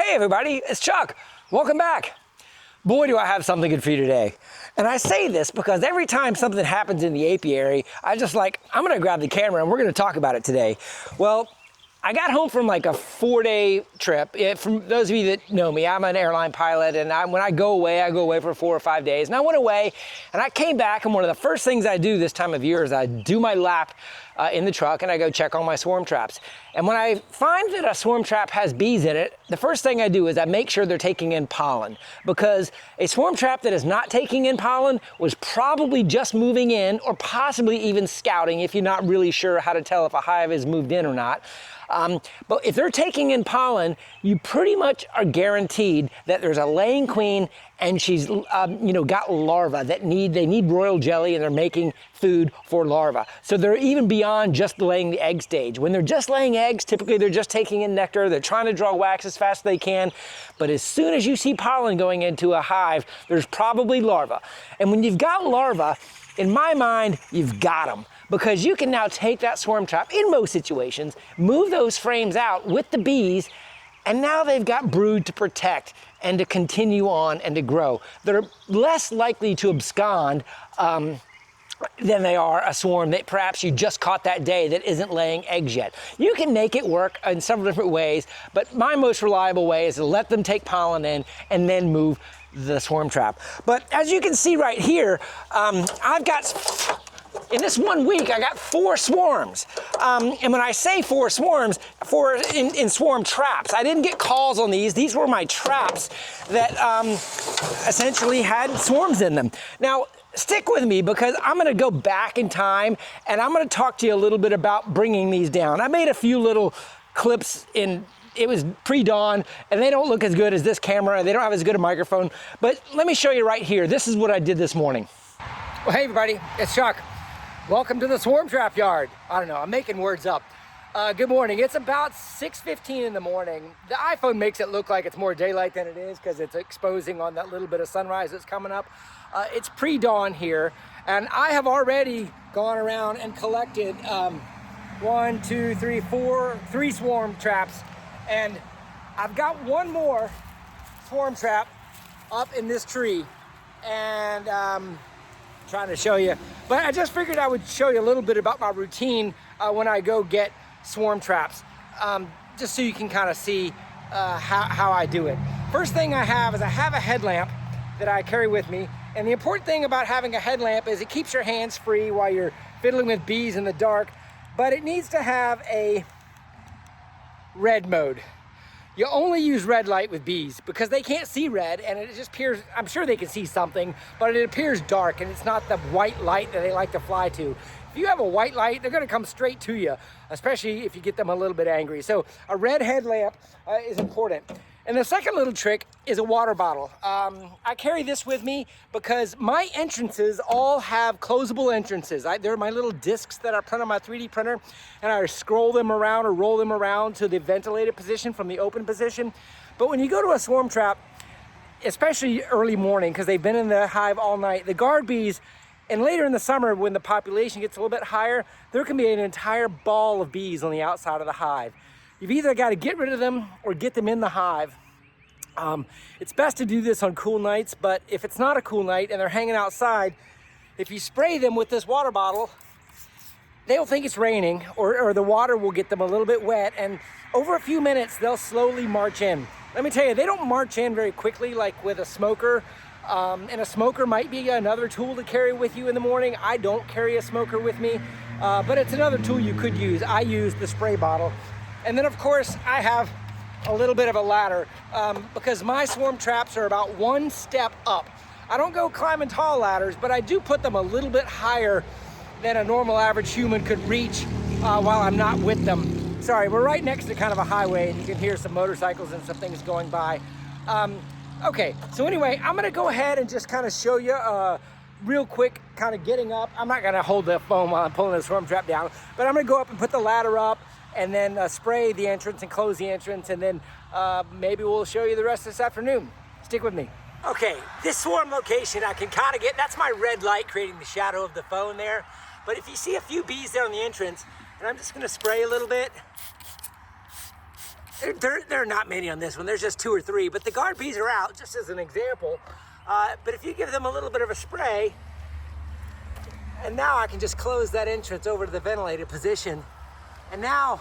Hey everybody, it's Chuck. Welcome back. Boy, do I have something good for you today. And I say this because every time something happens in the apiary, I'm gonna grab the camera and we're gonna talk about it today. Well, I got home from like a 4-day trip. From those of you that know me, I'm an airline pilot, and when I go away for 4 or 5 days. And I went away and I came back, and one of the first things I do this time of year is I do my lap in the truck and I go check on my swarm traps. And when I find that a swarm trap has bees in it, the first thing I do is I make sure they're taking in pollen, because a swarm trap that is not taking in pollen was probably just moving in, or possibly even scouting if you're not really sure how to tell if a hive has moved in or not. But if they're taking in pollen, you pretty much are guaranteed that there's a laying queen and she's got larvae that they need royal jelly, and they're making food for larvae. So they're even beyond just laying the egg stage. When they're just laying eggs, typically they're just taking in nectar, they're trying to draw wax as fast as they can. But as soon as you see pollen going into a hive, there's probably larvae. And when you've got larvae, in my mind, you've got them. Because you can now take that swarm trap, in most situations, move those frames out with the bees, and now they've got brood to protect and to continue on and to grow. They're less likely to abscond than they are a swarm that perhaps you just caught that day that isn't laying eggs yet. You can make it work in several different ways, but my most reliable way is to let them take pollen in and then move the swarm trap. But as you can see right here, in this 1 week, I got 4 swarms. And when I say 4 swarms, 4 in swarm traps. I didn't get calls on these. These were my traps that essentially had swarms in them. Now, stick with me, because I'm gonna go back in time and I'm gonna talk to you a little bit about bringing these down. I made a few little clips it was pre-dawn, and they don't look as good as this camera. They don't have as good a microphone, but let me show you right here. This is what I did this morning. Well, hey everybody, it's Chuck. Welcome to the swarm trap yard. I don't know, I'm making words up. Good morning. It's about 6:15 in the morning. The iPhone makes it look like it's more daylight than it is, because it's exposing on that little bit of sunrise that's coming up. It's pre-dawn here, and I have already gone around and collected 1, 2, 3, 4, 3 swarm traps, and I've got one more swarm trap up in this tree, and trying to show you, but I just figured I would show you a little bit about my routine when I go get swarm traps, just so you can kind of see how I do it. First thing I have is a headlamp that I carry with me, and the important thing about having a headlamp is it keeps your hands free while you're fiddling with bees in the dark, but it needs to have a red mode. You only use red light with bees because they can't see red, and it just appears, I'm sure they can see something, but it appears dark, and it's not the white light that they like to fly to. If you have a white light, they're gonna come straight to you, especially if you get them a little bit angry. So a red headlamp is important. And the second little trick is a water bottle. I carry this with me because my entrances all have closable entrances. They're my little discs that I print on my 3D printer, and I scroll them around or roll them around to the ventilated position from the open position. But when you go to a swarm trap, especially early morning, because they've been in the hive all night, the guard bees, and later in the summer when the population gets a little bit higher, there can be an entire ball of bees on the outside of the hive. You've either got to get rid of them or get them in the hive. It's best to do this on cool nights, but if it's not a cool night and they're hanging outside, if you spray them with this water bottle, they'll think it's raining, or the water will get them a little bit wet, and over a few minutes, they'll slowly march in. Let me tell you, they don't march in very quickly like with a smoker, and a smoker might be another tool to carry with you in the morning. I don't carry a smoker with me, but it's another tool you could use. I use the spray bottle. And then of course I have a little bit of a ladder because my swarm traps are about 1 step up. I don't go climbing tall ladders, but I do put them a little bit higher than a normal average human could reach while I'm not with them. Sorry, we're right next to kind of a highway, and you can hear some motorcycles and some things going by. Okay, so anyway, I'm gonna go ahead and just kind of show you real quick, kind of getting up. I'm not gonna hold the phone while I'm pulling the swarm trap down, but I'm gonna go up and put the ladder up, and then spray the entrance and close the entrance, and then maybe we'll show you the rest this afternoon. Stick with me. Okay, this swarm location I can kind of get, that's my red light creating the shadow of the phone there. But if you see a few bees there on the entrance, and I'm just gonna spray a little bit, There are not many on this one. There's just 2 or 3, but the guard bees are out, just as an example. But if you give them a little bit of a spray, and now I can just close that entrance over to the ventilated position. And now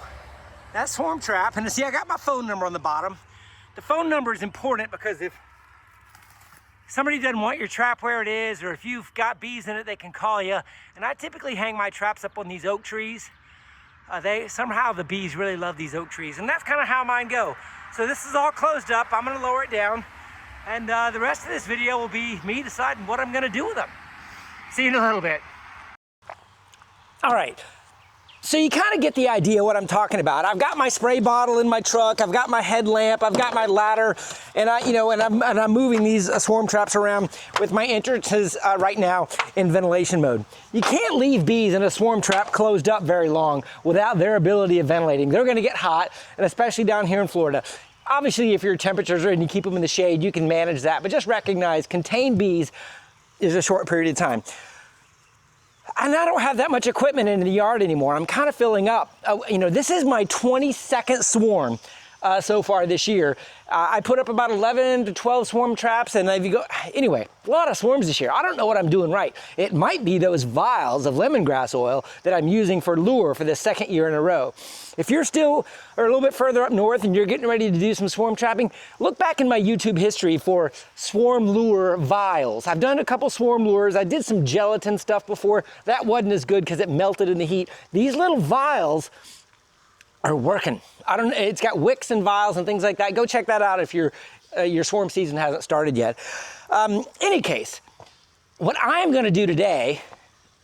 that swarm trap, and see, I got my phone number on the bottom. The phone number is important because if somebody doesn't want your trap where it is, or if you've got bees in it, they can call you. And I typically hang my traps up on these oak trees. Somehow the bees really love these oak trees, and that's kind of how mine go. So this is all closed up. I'm gonna lower it down, and the rest of this video will be me deciding what I'm gonna do with them. See you in a little bit. All right, so you kind of get the idea what I'm talking about. I've got my spray bottle in my truck, I've got my headlamp, I've got my ladder, and I'm moving these swarm traps around with my entrances right now in ventilation mode. You can't leave bees in a swarm trap closed up very long without their ability of ventilating. They're gonna get hot, and especially down here in Florida. Obviously, if your temperatures are and you keep them in the shade, you can manage that, but just recognize contained bees is a short period of time. And I don't have that much equipment in the yard anymore. I'm kind of filling up. This is my 22nd swarm so far this year. I put up about 11 to 12 swarm traps, and anyway, a lot of swarms this year. I don't know what I'm doing right. It might be those vials of lemongrass oil that I'm using for lure for the 2nd year in a row. If you're still a little bit further up north and you're getting ready to do some swarm trapping, look back in my YouTube history for swarm lure vials. I've done a couple swarm lures. I did some gelatin stuff before. That wasn't as good because it melted in the heat. These little vials are working. It's got wicks and vials and things like that. Go check that out if your swarm season hasn't started yet. Any case, what I'm gonna do today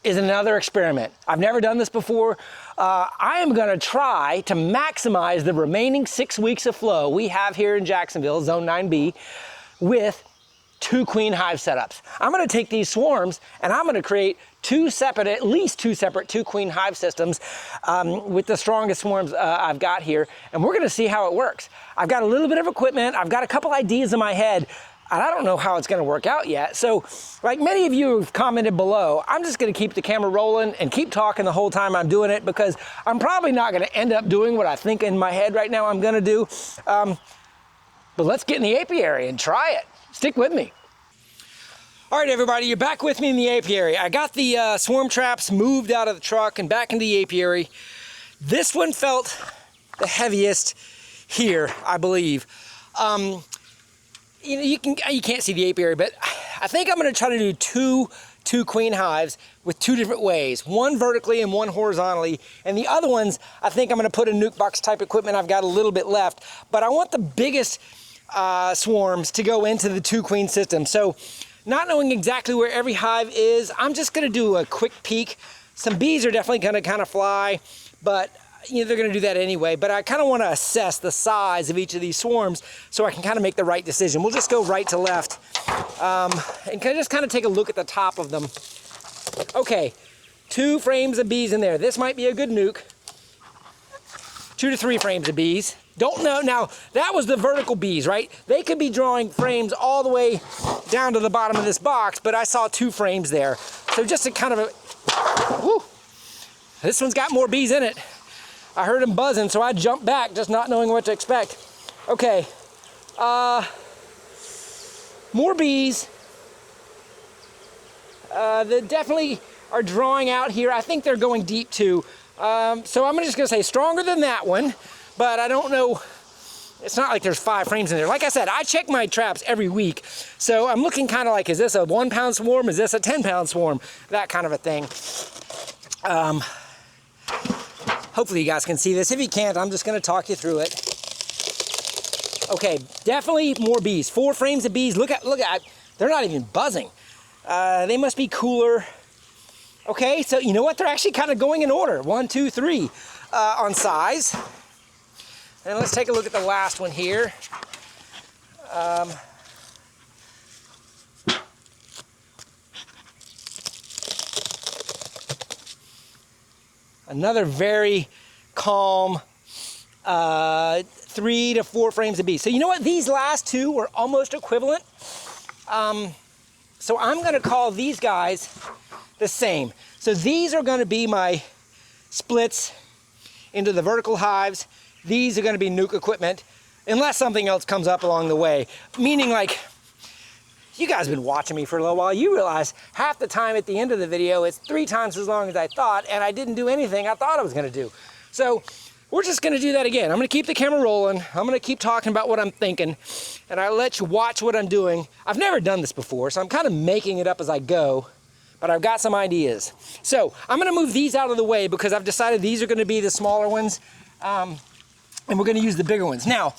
is another experiment. I've never done this before. I am gonna try to maximize the remaining 6 weeks of flow we have here in Jacksonville, Zone 9B, with 2 queen hive setups. I'm gonna take these swarms and I'm gonna create at least two separate 2 queen hive systems with the strongest swarms I've got here, and we're gonna see how it works. I've got a little bit of equipment, I've got a couple ideas in my head, and I don't know how it's gonna work out yet. So, like many of you have commented below, I'm just gonna keep the camera rolling and keep talking the whole time I'm doing it, because I'm probably not gonna end up doing what I think in my head right now I'm gonna do. But let's get in the apiary and try it. Stick with me. All right, everybody, you're back with me in the apiary. I got the swarm traps moved out of the truck and back into the apiary. This one felt the heaviest here, I believe. You can't see the apiary, but I think I'm gonna try to do two queen hives with 2 different ways, one vertically and one horizontally. And the other ones, I think I'm gonna put in nuke box type equipment. I've got a little bit left, but I want the biggest swarms to go into the 2 queen system. So, not knowing exactly where every hive is, I'm just gonna do a quick peek. Some bees are definitely gonna kind of fly, but they're gonna do that anyway. But I kind of wanna assess the size of each of these swarms so I can kind of make the right decision. We'll just go right to left and just kind of take a look at the top of them. Okay, 2 frames of bees in there. This might be a good nuke. 2 to 3 frames of bees. Don't know. Now, that was the vertical bees, right? They could be drawing frames all the way down to the bottom of this box, but I saw 2 frames there. So just a kind of whew, this one's got more bees in it. I heard them buzzing, so I jumped back, just not knowing what to expect. Okay, more bees. They definitely are drawing out here. I think they're going deep too. So I'm just gonna say stronger than that one. But I don't know, it's not like there's 5 frames in there. Like I said, I check my traps every week. So I'm looking kind of like, is this a 1-pound swarm? Is this a 10-pound swarm? That kind of a thing. Hopefully you guys can see this. If you can't, I'm just gonna talk you through it. Okay, definitely more bees. 4 frames of bees. Look at, they're not even buzzing. They must be cooler. Okay, so you know what? They're actually kind of going in order. 1, 2, 3 on size. And let's take a look at the last one here. Another very calm 3 to 4 frames of bees. So you know what? These last 2 were almost equivalent. So I'm gonna call these guys the same. So these are gonna be my splits into the vertical hives, these are gonna be nuke equipment unless something else comes up along the way. Meaning, like, you guys have been watching me for a little while. You realize half the time at the end of the video, it's 3 times as long as I thought, and I didn't do anything I thought I was gonna do. So we're just gonna do that again. I'm gonna keep the camera rolling. I'm gonna keep talking about what I'm thinking, and I'll let you watch what I'm doing. I've never done this before, so I'm kind of making it up as I go, but I've got some ideas. So I'm gonna move these out of the way because I've decided these are gonna be the smaller ones, and we're gonna use the bigger ones. Now,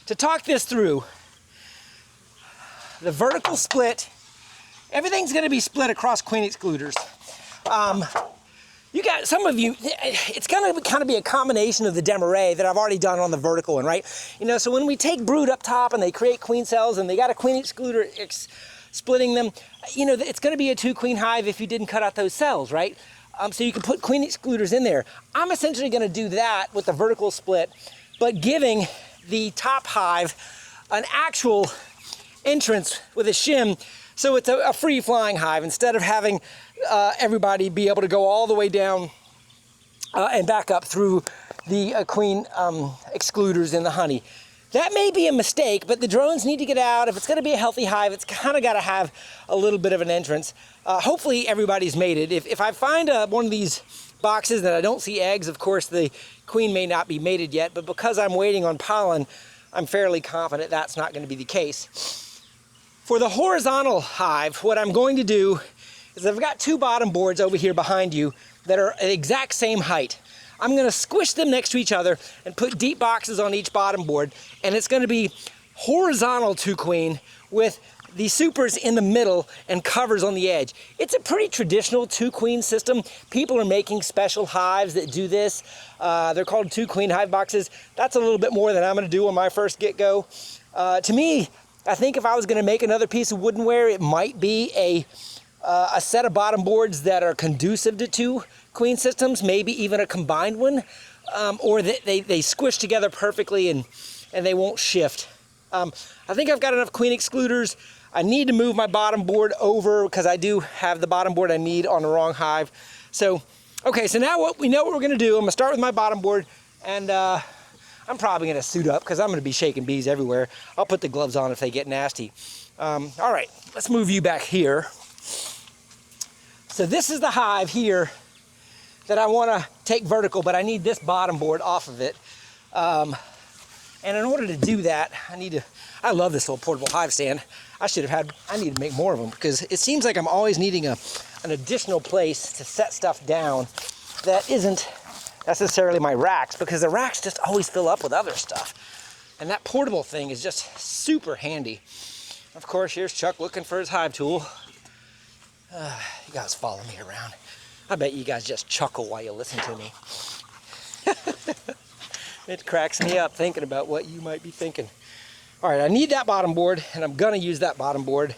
to talk this through, the vertical split, everything's gonna be split across queen excluders. You got, some of you, it's gonna kind of be a combination of the Demarest that I've already done on the vertical one, right? You know, so when we take brood up top and they create queen cells and they got a queen excluder splitting them, you know, it's gonna be a 2 queen hive if you didn't cut out those cells, right? So you can put queen excluders in there. I'm essentially gonna do that with the vertical split, but giving the top hive an actual entrance with a shim, so it's a free-flying hive instead of having everybody be able to go all the way down and back up through the queen excluders in the honey. That may be a mistake, but the drones need to get out. If it's going to be a healthy hive, it's kind of got to have a little bit of an entrance. Hopefully everybody's mated. If I find one of these boxes that I don't see eggs, of course the queen may not be mated yet, but because I'm waiting on pollen, I'm fairly confident that's not going to be the case. For the horizontal hive, what I'm going to do is I've got 2 bottom boards over here behind you that are the exact same height. I'm gonna squish them next to each other and put deep boxes on each bottom board, and it's gonna be horizontal 2 queen with the supers in the middle and covers on the edge. It's a pretty traditional 2 queen system. People are making special hives that do this. They're called 2 queen hive boxes. That's a little bit more than I'm gonna do on my first get-go. To me, I think if I was gonna make another piece of woodenware, it might be a set of bottom boards that are conducive to 2 queen systems, maybe even a combined one, or they squish together perfectly and they won't shift. I think I've got enough queen excluders. I need to move my bottom board over because I do have the bottom board I need on the wrong hive. So, okay, so now we know what we're gonna do. I'm gonna start with my bottom board, and I'm probably gonna suit up because I'm gonna be shaking bees everywhere. I'll put the gloves on if they get nasty. All right, let's move you back here. So this is the hive here that I wanna take vertical, but I need this bottom board off of it. And in order to do that, I love this little portable hive stand. I need to make more of them because it seems like I'm always needing an additional place to set stuff down that isn't necessarily my racks, because the racks just always fill up with other stuff. And that portable thing is just super handy. Of course, here's Chuck looking for his hive tool. You guys follow me around. I bet you guys just chuckle while you listen to me. It cracks me up thinking about what you might be thinking. All right, I need that bottom board, and I'm gonna use that bottom board.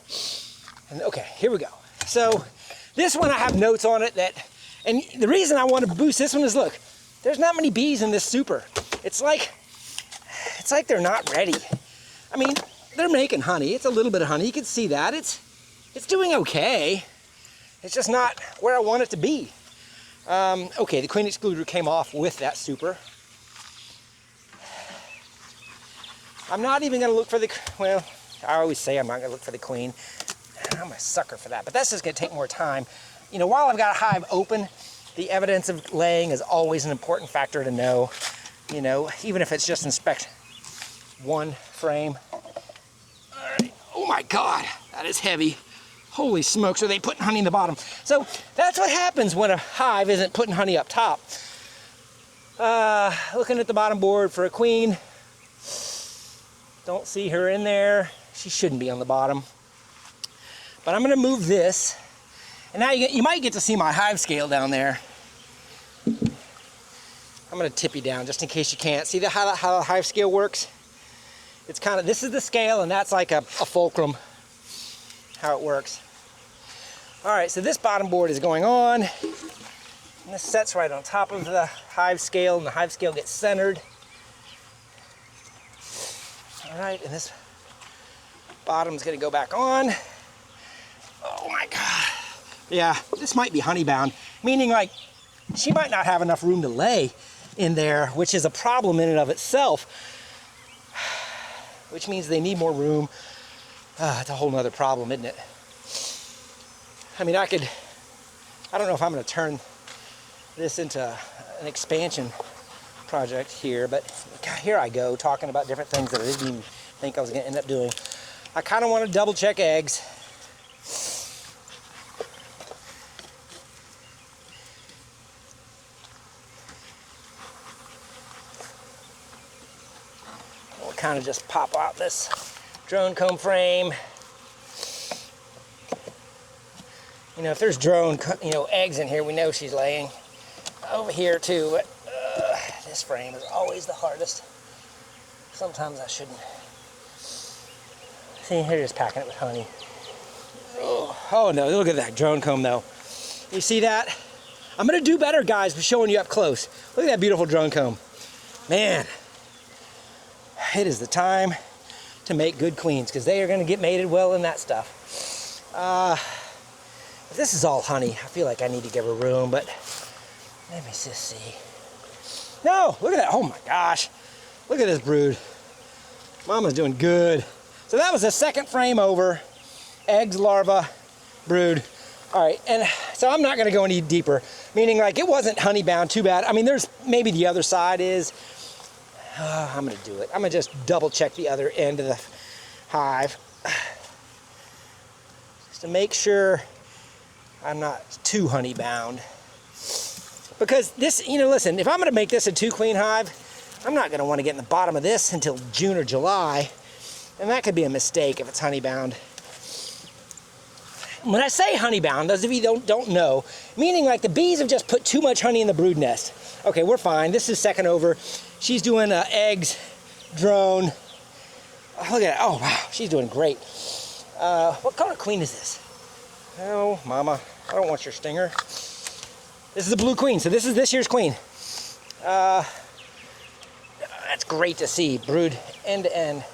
And okay, here we go. So this one I have notes on it and the reason I want to boost this one is, look, there's not many bees in this super. It's like they're not ready. I mean, they're making honey. It's a little bit of honey. You can see that. It's doing okay. It's just not where I want it to be. Okay, the queen excluder came off with that super. I'm not even gonna look for well, I always say I'm not gonna look for the queen. I'm a sucker for that, but that's just gonna take more time. You know, while I've got a hive open, the evidence of laying is always an important factor to know. You know, even if it's just inspect one frame. All right, oh my God, that is heavy. Holy smokes, are they putting honey in the bottom? So that's what happens when a hive isn't putting honey up top. Looking at the bottom board for a queen. Don't see her in there. She shouldn't be on the bottom. But I'm gonna move this. And now you might get to see my hive scale down there. I'm gonna tip you down just in case you can't. See how the hive scale works? It's kind of, this is the scale and that's like a fulcrum, how it works. All right, so this bottom board is going on. And this sets right on top of the hive scale, and the hive scale gets centered. All right, and this bottom's gonna go back on. Oh my God. Yeah, this might be honey bound, meaning like she might not have enough room to lay. in there, which is a problem in and of itself, which means they need more room. It's a whole nother problem, isn't it? I mean, I don't know if I'm going to turn this into an expansion project here, but here I go talking about different things that I didn't even think I was going to end up doing. I kind of want to double check eggs. We'll kind of just pop out this drone comb frame. You know, if there's drone, eggs in here, we know she's laying. Over here too, but this frame is always the hardest. Sometimes I shouldn't. See, here just packing it with honey. Oh no, look at that drone comb though. You see that? I'm gonna do better, guys, with showing you up close. Look at that beautiful drone comb. Man, it is the time to make good queens, because they are gonna get mated well in that stuff. If this is all honey, I feel like I need to give her room, but let me just see. No, look at that. Oh my gosh. Look at this brood. Mama's doing good. So that was the second frame over. Eggs, larva, brood. All right, and so I'm not gonna go any deeper, meaning like it wasn't honey bound too bad. I mean, there's maybe the other side is. I'm gonna do it. I'm gonna just double check the other end of the hive. Just to make sure I'm not too honey bound. Because this, listen, if I'm gonna make this a 2-queen hive, I'm not gonna wanna get in the bottom of this until June or July. And that could be a mistake if it's honey bound. When I say honey bound, those of you don't know, meaning like the bees have just put too much honey in the brood nest. Okay, we're fine. This is second over. She's doing eggs, drone. Oh, look at that. Oh, wow, she's doing great. What color queen is this? Oh, mama, I don't want your stinger. This is a blue queen, so this is this year's queen. That's great to see, brood end to end.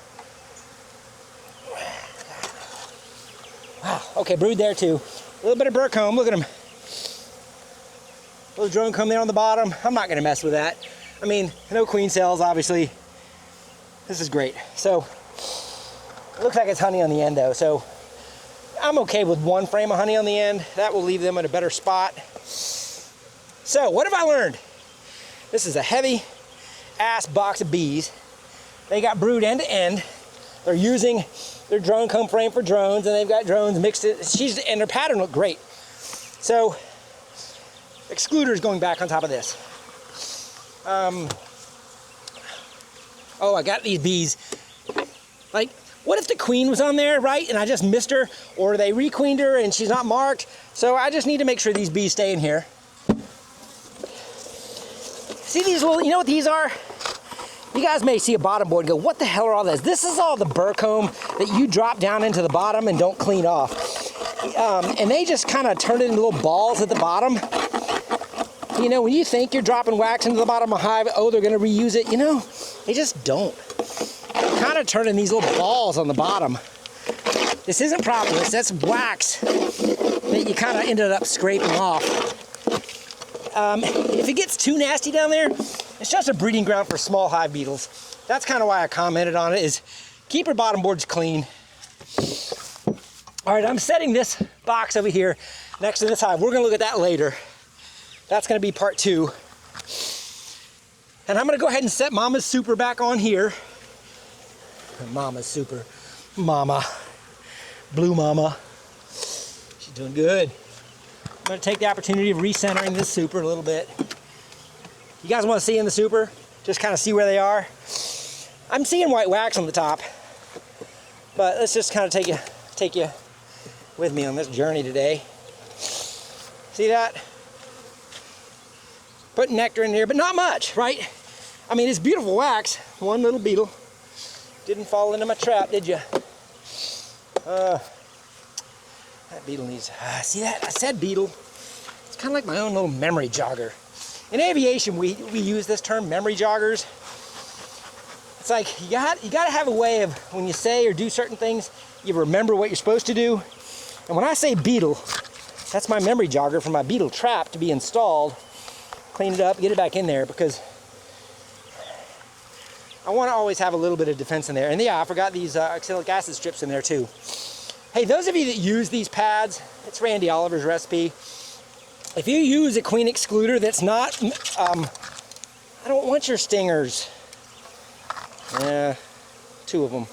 Wow, okay, brood there too. A little bit of burr comb, look at them. Little drone comb there on the bottom. I'm not gonna mess with that. I mean, no queen cells, obviously. This is great. So, it looks like it's honey on the end though, so I'm okay with one frame of honey on the end. That will leave them in a better spot. So, what have I learned? This is a heavy ass box of bees. They got brood end to end. They're using their drone comb frame for drones, and they've got drones mixed in. And their pattern looked great. So, Excluder is going back on top of this. Oh, I got these bees. Like, what if the queen was on there, right? And I just missed her, or they requeened her and she's not marked. So I just need to make sure these bees stay in here. See these little, you know what these are? You guys may see a bottom board and go, what the hell are all this? This is all the burr comb that you drop down into the bottom and don't clean off. And they just kind of turn it into little balls at the bottom. You know, when you think you're dropping wax into the bottom of a hive, oh, they're gonna reuse it, they just don't. They're kind of turning these little balls on the bottom. This isn't propolis, that's wax that you kind of ended up scraping off. If it gets too nasty down there, it's just a breeding ground for small hive beetles. That's kind of why I commented on it, is keep your bottom boards clean. All right, I'm setting this box over here next to this hive. We're gonna look at that later. That's gonna be part 2. And I'm gonna go ahead and set Mama's super back on here. Mama's super, Mama, blue Mama. She's doing good. I'm gonna take the opportunity of recentering this super a little bit. You guys wanna see in the super? Just kind of see where they are. I'm seeing white wax on the top, but let's just kind of take you with me on this journey today. See that? Putting nectar in here, but not much, right? I mean, it's beautiful wax. One little beetle. Didn't fall into my trap, did you? That beetle needs, see that? I said beetle. It's kind of like my own little memory jogger. In aviation, we use this term, memory joggers. It's like, you gotta have a way of, when you say or do certain things, you remember what you're supposed to do. And when I say beetle, that's my memory jogger for my beetle trap to be installed. Clean it up, get it back in there, because I want to always have a little bit of defense in there. And yeah, I forgot these oxalic acid strips in there too. Hey, those of you that use these pads, it's Randy Oliver's recipe. If you use a queen excluder that's not, I don't want your stingers. Yeah, 2 of them.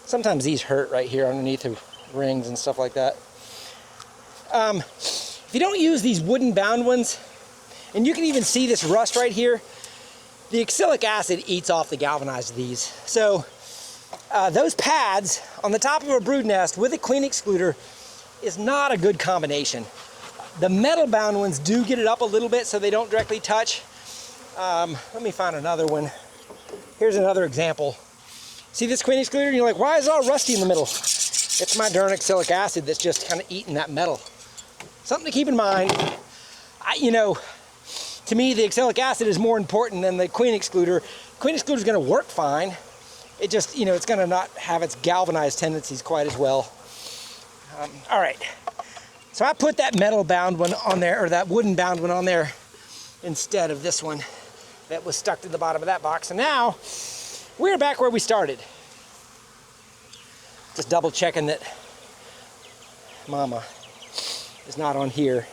Sometimes these hurt right here underneath the rings and stuff like that. If you don't use these wooden bound ones, and you can even see this rust right here, the oxalic acid eats off the galvanized of these. So those pads on the top of a brood nest with a queen excluder is not a good combination. The metal bound ones do get it up a little bit so they don't directly touch. Let me find another one. Here's another example. See this queen excluder and you're like, why is it all rusty in the middle? It's my darn oxalic acid that's just kind of eating that metal. Something to keep in mind. You know, to me the oxalic acid is more important than the queen excluder. Queen excluder is going to work fine. It just, you know, it's going to not have its galvanized tendencies quite as well. All right. So I put that metal bound one on there, or that wooden bound one on there instead of this one that was stuck to the bottom of that box. And now we're back where we started. Just double checking that Mama is not on here.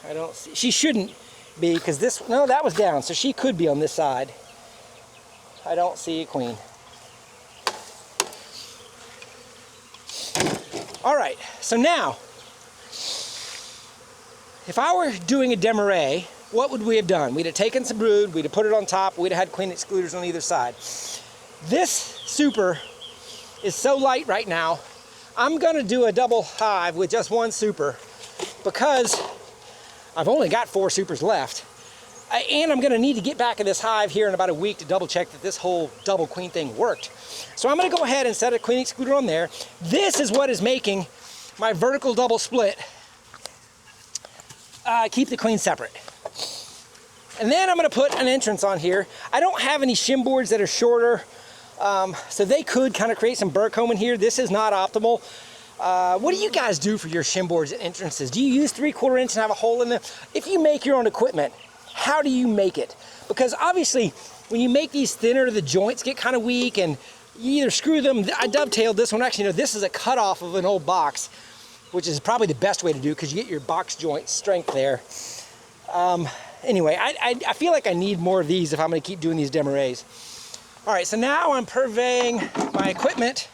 I don't see, she shouldn't be, because this, no, that was down, so she could be on this side. I don't see a queen. All right, so now, if I were doing a demarree, what would we have done? We'd have taken some brood, we'd have put it on top, we'd have had queen excluders on either side. This super is so light right now, I'm gonna do a double hive with just one super because I've only got 4 supers left. And I'm gonna need to get back in this hive here in about a week to double check that this whole double queen thing worked. So I'm gonna go ahead and set a queen excluder on there. This is what is making my vertical double split keep the queen separate. And then I'm gonna put an entrance on here. I don't have any shim boards that are shorter, so they could kind of create some burr comb in here. This is not optimal. What do you guys do for your shim boards and entrances? Do you use 3/4 inch and have a hole in them? If you make your own equipment, how do you make it? Because obviously, when you make these thinner, the joints get kind of weak and you either screw them. I dovetailed this one. Actually, no, this is a cutoff of an old box, which is probably the best way to do because you get your box joint strength there. Anyway, I feel like I need more of these if I'm gonna keep doing these demarees. All right, so now I'm purveying my equipment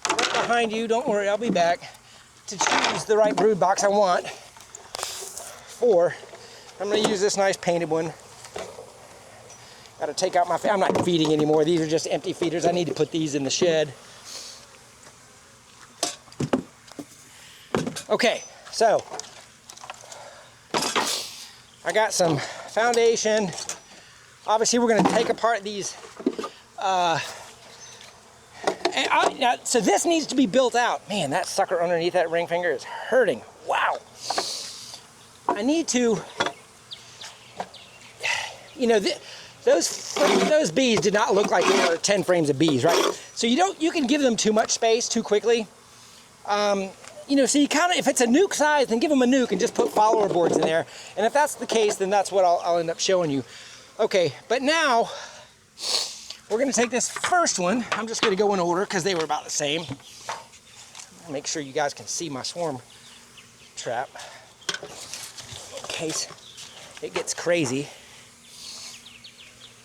right behind you. Don't worry, I'll be back to choose the right brood box I want for. I'm gonna use this nice painted one. Gotta take out my, I'm not feeding anymore. These are just empty feeders. I need to put these in the shed. Okay, so I got some foundation. Obviously we're gonna take apart these. So this needs to be built out. Man, that sucker underneath that ring finger is hurting. Wow. I need to, you know, those bees did not look like they were 10 frames of bees, right? So you can give them too much space too quickly. You know, so you kind of, if it's a nuke size, then give them a nuke and just put follower boards in there. And if that's the case, then that's what I'll end up showing you. Okay, but now we're gonna take this first one. I'm just gonna go in order because they were about the same. Make sure you guys can see my swarm trap in case it gets crazy.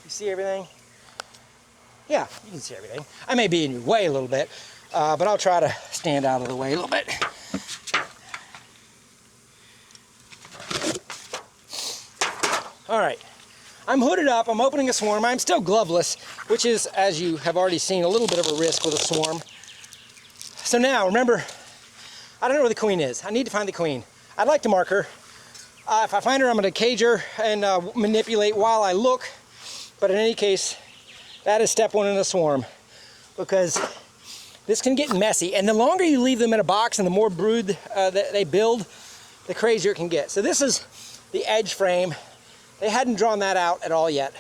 You see everything? Yeah, you can see everything. I may be in your way a little bit, but I'll try to stand out of the way a little bit. All right, I'm hooded up, I'm opening a swarm. I'm still gloveless, which is, as you have already seen, a little bit of a risk with a swarm. So now, remember, I don't know where the queen is. I need to find the queen. I'd like to mark her. If I find her, I'm gonna cage her and manipulate while I look. But in any case, that is step 1 in a swarm, because this can get messy. And the longer you leave them in a box and the more brood that they build, the crazier it can get. So this is the edge frame. They hadn't drawn that out at all yet.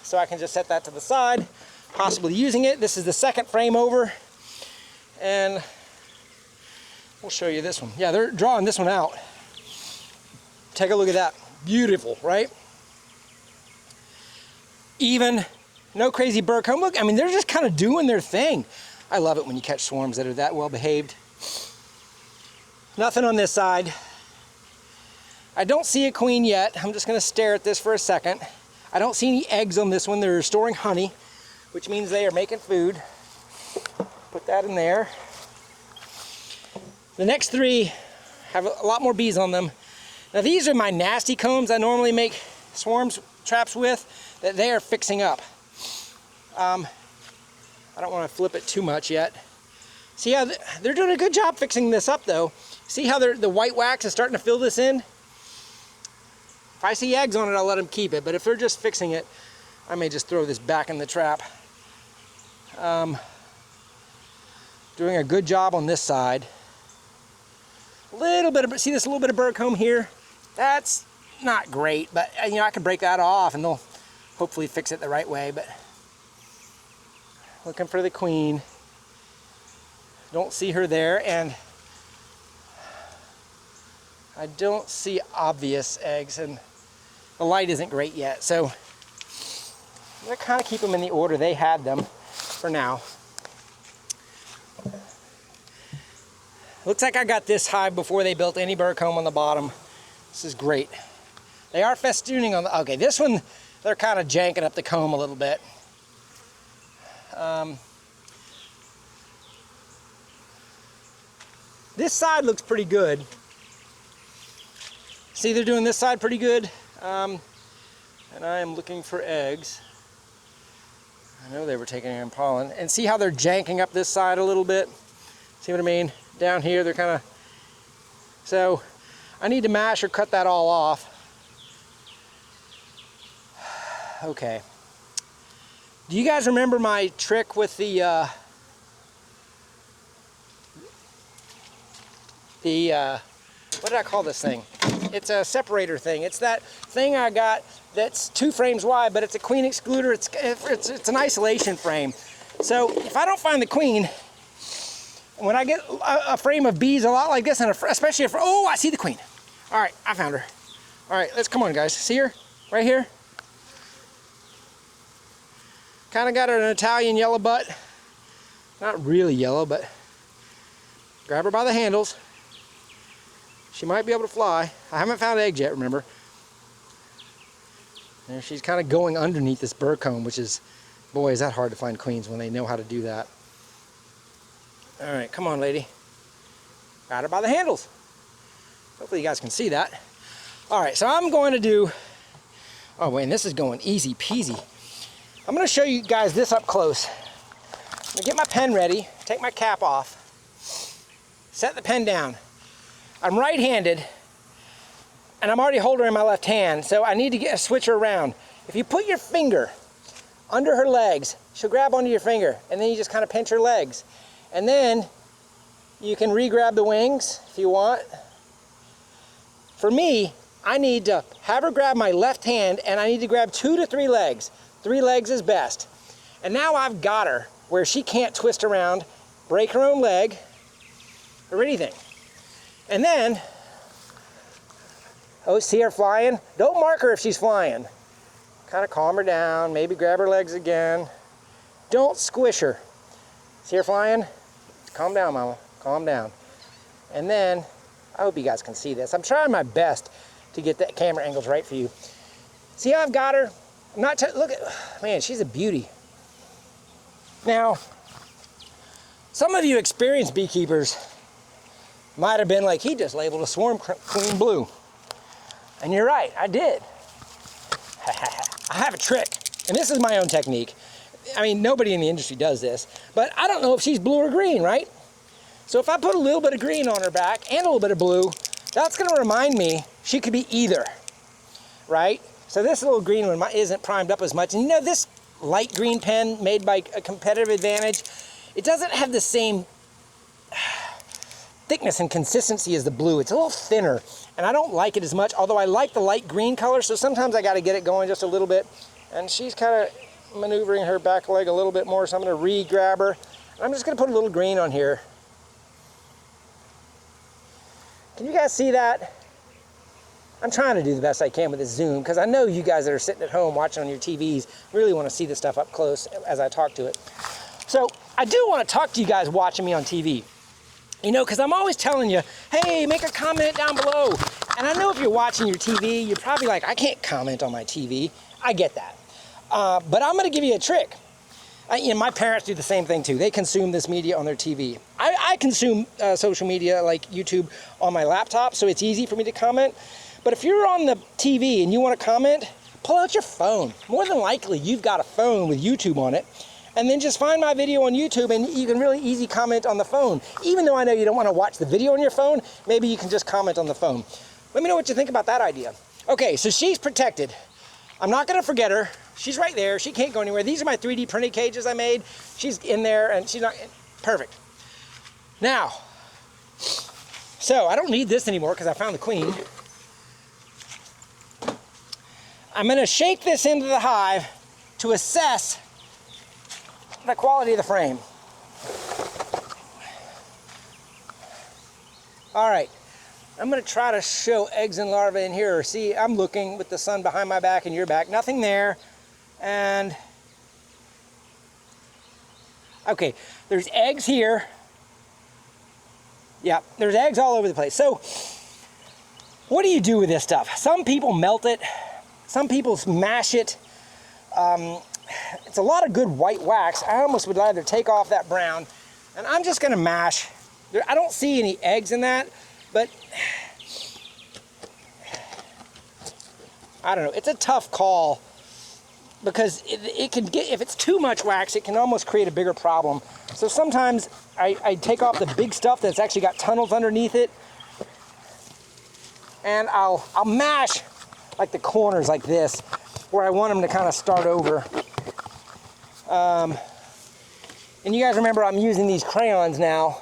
So I can just set that to the side, possibly using it. This is the second frame over. And we'll show you this one. Yeah, they're drawing this one out. Take a look at that. Beautiful, right? even, no crazy burr comb. Look, I mean, they're just kind of doing their thing. I love it when you catch swarms that are that well behaved. Nothing on this side. I don't see a queen yet. I'm just gonna stare at this for a second. I don't see any eggs on this one. They're storing honey, which means they are making food. Put that in there. The next three have a lot more bees on them. Now these are my nasty combs I normally make swarms traps with that they are fixing up. I don't want to flip it too much yet. See how they're doing a good job fixing this up though. See how the white wax is starting to fill this in? If I see eggs on it, I'll let them keep it, but if they're just fixing it, I may just throw this back in the trap. Doing a good job on this side. Little bit of, see this little bit of burr comb here? That's not great, but you know, I can break that off and they'll hopefully fix it the right way, but looking for the queen. Don't see her there, and I don't see obvious eggs, and the light isn't great yet, so I'm gonna kind of keep them in the order they had them for now. Looks like I got this hive before they built any burr comb on the bottom. This is great. They are festooning on the, okay, this one, they're kind of janking up the comb a little bit. This side looks pretty good. See, they're doing this side pretty good. And I am looking for eggs. I know they were taking in pollen. And see how they're janking up this side a little bit? See what I mean? Down here, they're kind of... So, I need to mash or cut that all off. Okay. Do you guys remember my trick with the what did I call this thing? It's a separator thing. It's that thing I got that's 2 frames wide, but it's a queen excluder. It's an isolation frame. So if I don't find the queen, when I get a frame of bees a lot like this, and especially if, oh, I see the queen. All right, I found her. All right, let's come on, guys. See her right here? Kind of got her an Italian yellow butt. Not really yellow, but grab her by the handles. She might be able to fly. I haven't found eggs yet, remember. There, she's kind of going underneath this burr comb, which is, boy, is that hard to find queens when they know how to do that. All right, come on, lady. Got her by the handles. Hopefully you guys can see that. All right, so I'm going to do, oh, wait, and this is going easy peasy. I'm going to show you guys this up close. I'm going to get my pen ready, take my cap off, set the pen down. I'm right-handed, and I'm already holding her in my left hand, so I need to switch her around. If you put your finger under her legs, she'll grab onto your finger, and then you just kind of pinch her legs. And then you can re-grab the wings if you want. For me, I need to have her grab my left hand, and I need to grab 2 to 3 legs. 3 legs is best. And now I've got her where she can't twist around, break her own leg, or anything. And then, oh, see her flying? Don't mark her if she's flying. Kind of calm her down, maybe grab her legs again. Don't squish her. See her flying? Calm down, mama, calm down. And then, I hope you guys can see this. I'm trying my best to get the camera angles right for you. See how I've got her? I'm not, look at, man, she's a beauty. Now, some of you experienced beekeepers might have been like, he just labeled a swarm queen blue. And you're right, I did. I have a trick, and this is my own technique. I mean, nobody in the industry does this, but I don't know if she's blue or green, right? So if I put a little bit of green on her back and a little bit of blue, that's gonna remind me she could be either, right? So this little green one isn't primed up as much. And you know, this light green pen made by a Competitive Advantage, it doesn't have the same thickness and consistency as the blue. It's a little thinner, and I don't like it as much, although I like the light green color, so sometimes I gotta get it going just a little bit. And she's kind of maneuvering her back leg a little bit more, so I'm gonna re-grab her. I'm just gonna put a little green on here. Can you guys see that? I'm trying to do the best I can with this zoom because I know you guys that are sitting at home watching on your TVs really want to see this stuff up close as I talk to it. So I do want to talk to you guys watching me on TV. You know, because I'm always telling you, hey, make a comment down below. And I know if you're watching your TV, you're probably like, I can't comment on my TV. I get that. But I'm going to give you a trick. You know, my parents do the same thing too. They consume this media on their TV. I consume social media like YouTube on my laptop, so it's easy for me to comment. But if you're on the TV and you want to comment, pull out your phone. More than likely, you've got a phone with YouTube on it. And then just find my video on YouTube and you can really easy comment on the phone. Even though I know you don't want to watch the video on your phone, maybe you can just comment on the phone. Let me know what you think about that idea. Okay, so she's protected. I'm not going to forget her. She's right there. She can't go anywhere. These are my 3D printed cages I made. She's in there and she's not perfect. Now, so I don't need this anymore because I found the queen. I'm going to shake this into the hive to assess the quality of the frame. All right, I'm going to try to show eggs and larvae in here. See, I'm looking with the sun behind my back and your back. Nothing there. And okay, there's eggs here. Yeah, there's eggs all over the place. So what do you do with this stuff? Some people melt it. Some people smash it. It's a lot of good white wax. I almost would rather take off that brown. And I'm just going to mash. I don't see any eggs in that, but I don't know. It's a tough call because it can get, if it's too much wax, it can almost create a bigger problem. So sometimes I take off the big stuff that's actually got tunnels underneath it, and I'll mash like the corners like this, where I want them to kind of start over. And you guys remember I'm using these crayons now.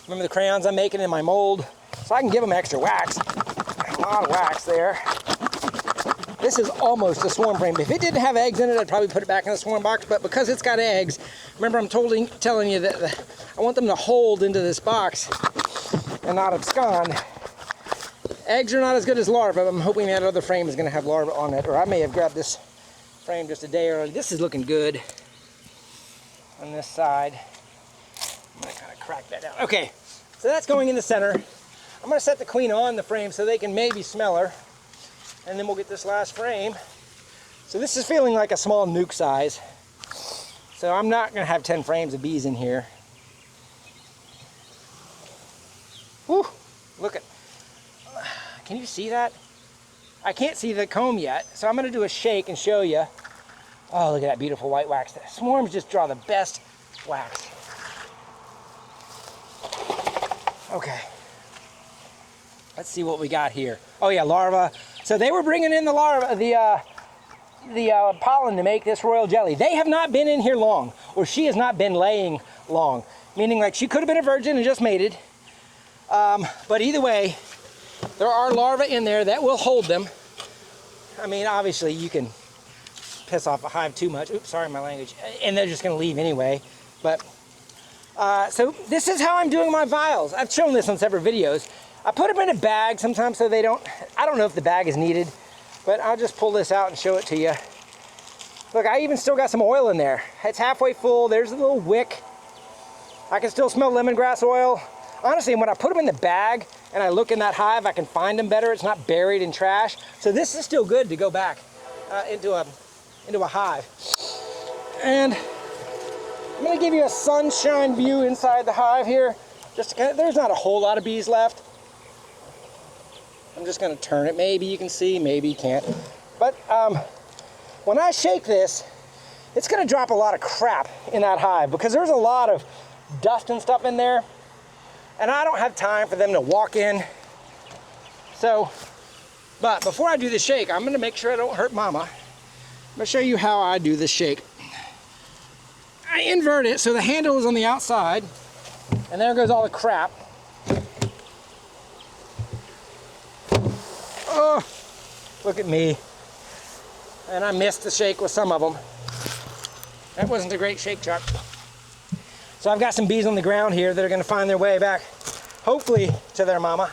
Remember the crayons I'm making in my mold? So I can give them extra wax. A lot of wax there. This is almost a swarm frame. If it didn't have eggs in it, I'd probably put it back in the swarm box, but because it's got eggs, remember I'm telling you that I want them to hold into this box and not abscond. Eggs are not as good as larvae. I'm hoping that other frame is going to have larvae on it, or I may have grabbed this frame just a day early. This is looking good on this side. I'm going to kind of crack that down. Okay, so that's going in the center. I'm going to set the queen on the frame so they can maybe smell her, and then we'll get this last frame. So this is feeling like a small nuke size. So I'm not going to have 10 frames of bees in here. Whew, look at. Can you see that? I can't see the comb yet, so I'm going to do a shake and show you. Oh, look at that beautiful white wax. The swarms just draw the best wax. Okay. Let's see what we got here. Oh yeah, larvae. So they were bringing in the larvae, the pollen to make this royal jelly. They have not been in here long, or she has not been laying long. Meaning like she could have been a virgin and just mated. But either way, there are larvae in there that will hold them. I mean, obviously you can piss off a hive too much. Oops, sorry my language. And they're just gonna leave anyway. But, so this is how I'm doing my vials. I've shown this on several videos. I put them in a bag sometimes so they don't, I don't know if the bag is needed, but I'll just pull this out and show it to you. Look, I even still got some oil in there. It's halfway full. There's a little wick. I can still smell lemongrass oil. Honestly, when I put them in the bag and I look in that hive, I can find them better. It's not buried in trash. So this is still good to go back into a hive. And I'm gonna give you a sunshine view inside the hive here. Just to, there's not a whole lot of bees left. I'm just gonna turn it. Maybe you can see, maybe you can't. But when I shake this, it's gonna drop a lot of crap in that hive because there's a lot of dust and stuff in there. And I don't have time for them to walk in. So, but before I do the shake, I'm gonna make sure I don't hurt mama. I'm gonna show you how I do this shake. I invert it so the handle is on the outside, and there goes all the crap. Oh, look at me. And I missed the shake with some of them. That wasn't a great shake, Chuck. So I've got some bees on the ground here that are gonna find their way back, hopefully to their mama.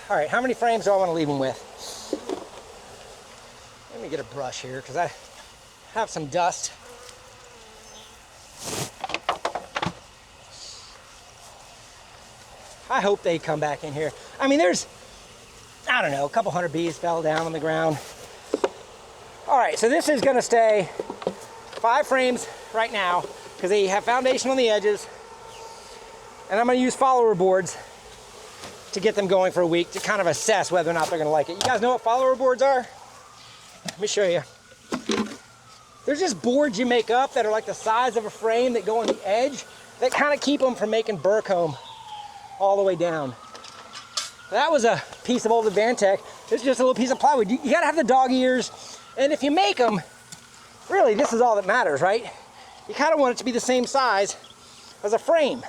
All right, how many frames do I want to leave them with? Let me get a brush here because I have some dust. I hope they come back in here. I mean, there's, I don't know, a couple hundred bees fell down on the ground. All right, so this is gonna stay 5 frames right now because they have foundation on the edges. And I'm gonna use follower boards to get them going for a week to kind of assess whether or not they're gonna like it. You guys know what follower boards are? Let me show you. There's just boards you make up that are like the size of a frame that go on the edge that kind of keep them from making burr comb all the way down. That was a piece of old Advantech. This is just a little piece of plywood. You gotta have the dog ears, and if you make them, really this is all that matters, right? You kind of want it to be the same size as a frame.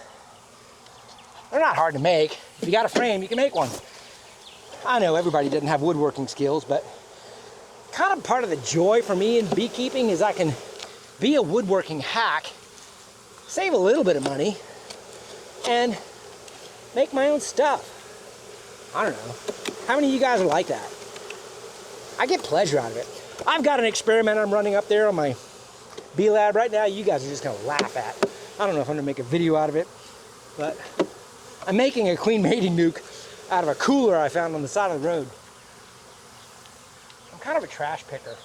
They're not hard to make. If you got a frame, you can make one. I know everybody doesn't have woodworking skills, but kind of part of the joy for me in beekeeping is I can be a woodworking hack, save a little bit of money, and make my own stuff. I don't know. How many of you guys are like that? I get pleasure out of it. I've got an experiment I'm running up there on my bee lab right now. You guys are just gonna laugh at. I don't know if I'm gonna make a video out of it, but I'm making a queen mating nuke out of a cooler I found on the side of the road. I'm kind of a trash picker.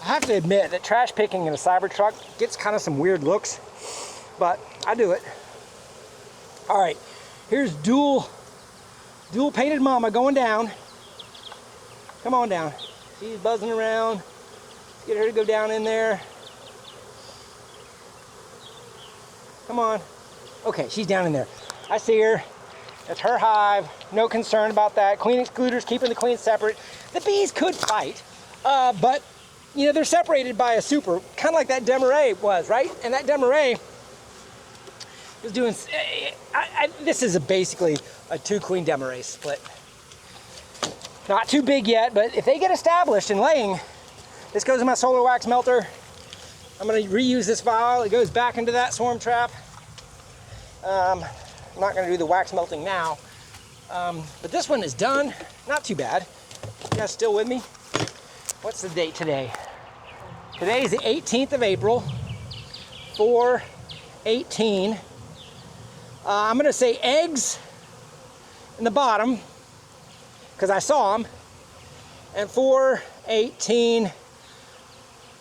I have to admit that trash picking in a Cybertruck gets kind of some weird looks, but I do it. All right, here's dual painted mama going down. Come on down. She's buzzing around. Let's get her to go down in there. Come on. Okay, she's down in there. I see her. That's her hive. No concern about that. Queen excluders, keeping the queens separate. The bees could fight, but you know, they're separated by a super, kind of like that Demarest was, right? And that Demarest was doing, this is basically a 2-queen Demarest split. Not too big yet, but if they get established in laying, this goes in my solar wax melter. I'm gonna reuse this vial. It goes back into that swarm trap. I'm not gonna do the wax melting now, but this one is done. Not too bad. You guys still with me? What's the date today? Today is the 18th of April, 4/18. I'm gonna say eggs in the bottom, because I saw them, and 4/18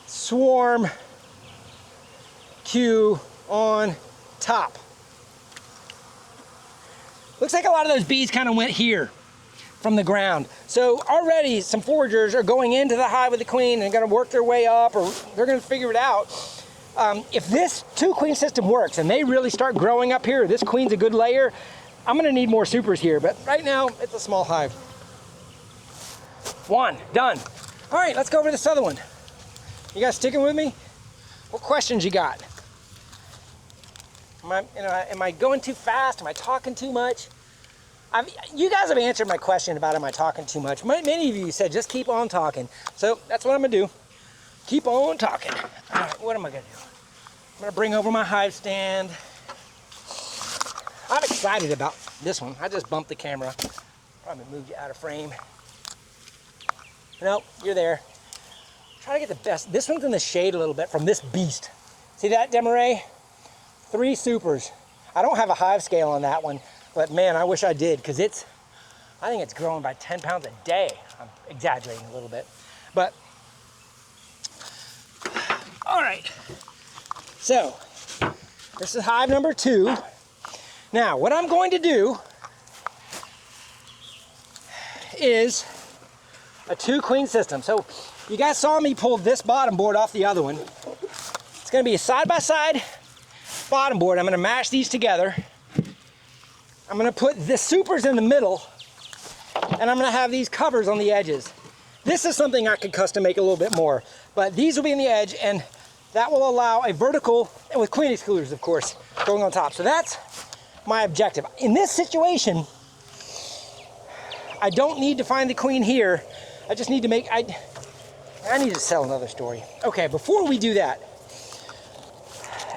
swarm queue on top. Looks like a lot of those bees kind of went here from the ground. So already some foragers are going into the hive with the queen and gonna work their way up, or they're gonna figure it out. If this 2-queen system works and they really start growing up here, this queen's a good layer, I'm gonna need more supers here, but right now it's a small hive. 1, done. All right, let's go over this other one. You guys sticking with me? What questions you got? Am I going too fast? Am I talking too much? You guys have answered my question about am I talking too much. Many of you said just keep on talking. So that's what I'm gonna do. Keep on talking. All right, what am I gonna do? I'm gonna bring over my hive stand. I'm excited about this one. I just bumped the camera. Probably moved you out of frame. Nope, you're there. Try to get the best. This one's in the shade a little bit from this beast. See that, Demarest? 3 supers. I don't have a hive scale on that one, but man, I wish I did, because I think it's growing by 10 pounds a day. I'm exaggerating a little bit, but all right. So this is hive number 2. Now, what I'm going to do is a 2-queen system. So you guys saw me pull this bottom board off the other one. It's gonna be a side-by-side bottom board. I'm gonna mash these together. I'm gonna put the supers in the middle, and I'm gonna have these covers on the edges. This is something I could custom make a little bit more, but these will be in the edge, and that will allow a vertical, and with queen excluders, of course, going on top. So that's my objective. In this situation, I don't need to find the queen here. I just need to make, I need to sell another story. Okay, before we do that,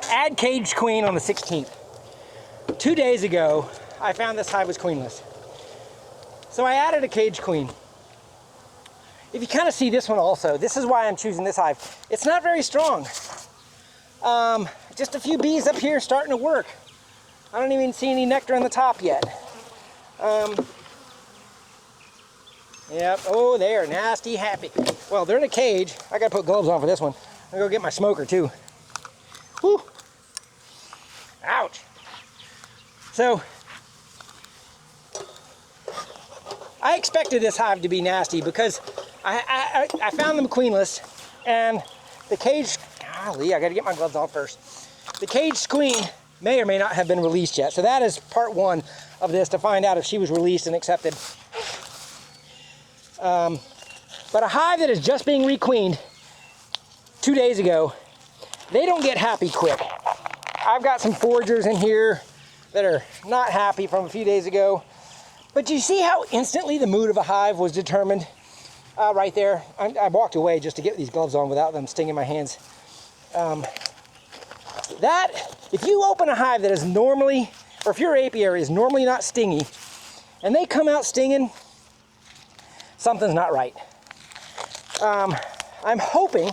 add caged queen on the 16th. 2 days ago, I found this hive was queenless. So I added a cage queen. If you kind of see this one also, this is why I'm choosing this hive. It's not very strong. Just a few bees up here starting to work. I don't even see any nectar on the top yet. Yep, oh, they are nasty happy. Well, they're in a cage. I gotta put gloves on for this one. I'm gonna go get my smoker too. Whew. Ouch. So, I expected this hive to be nasty because I found them queenless, and the cage, golly, I gotta get my gloves on first. The caged queen may or may not have been released yet. So that is part one of this, to find out if she was released and accepted. But a hive that is just being requeened 2 days ago, they don't get happy quick. I've got some foragers in here that are not happy from a few days ago. But you see how instantly the mood of a hive was determined right there? I walked away just to get these gloves on without them stinging my hands. If you open a hive that is normally, or if your apiary is normally not stingy, and they come out stinging, something's not right. I'm hoping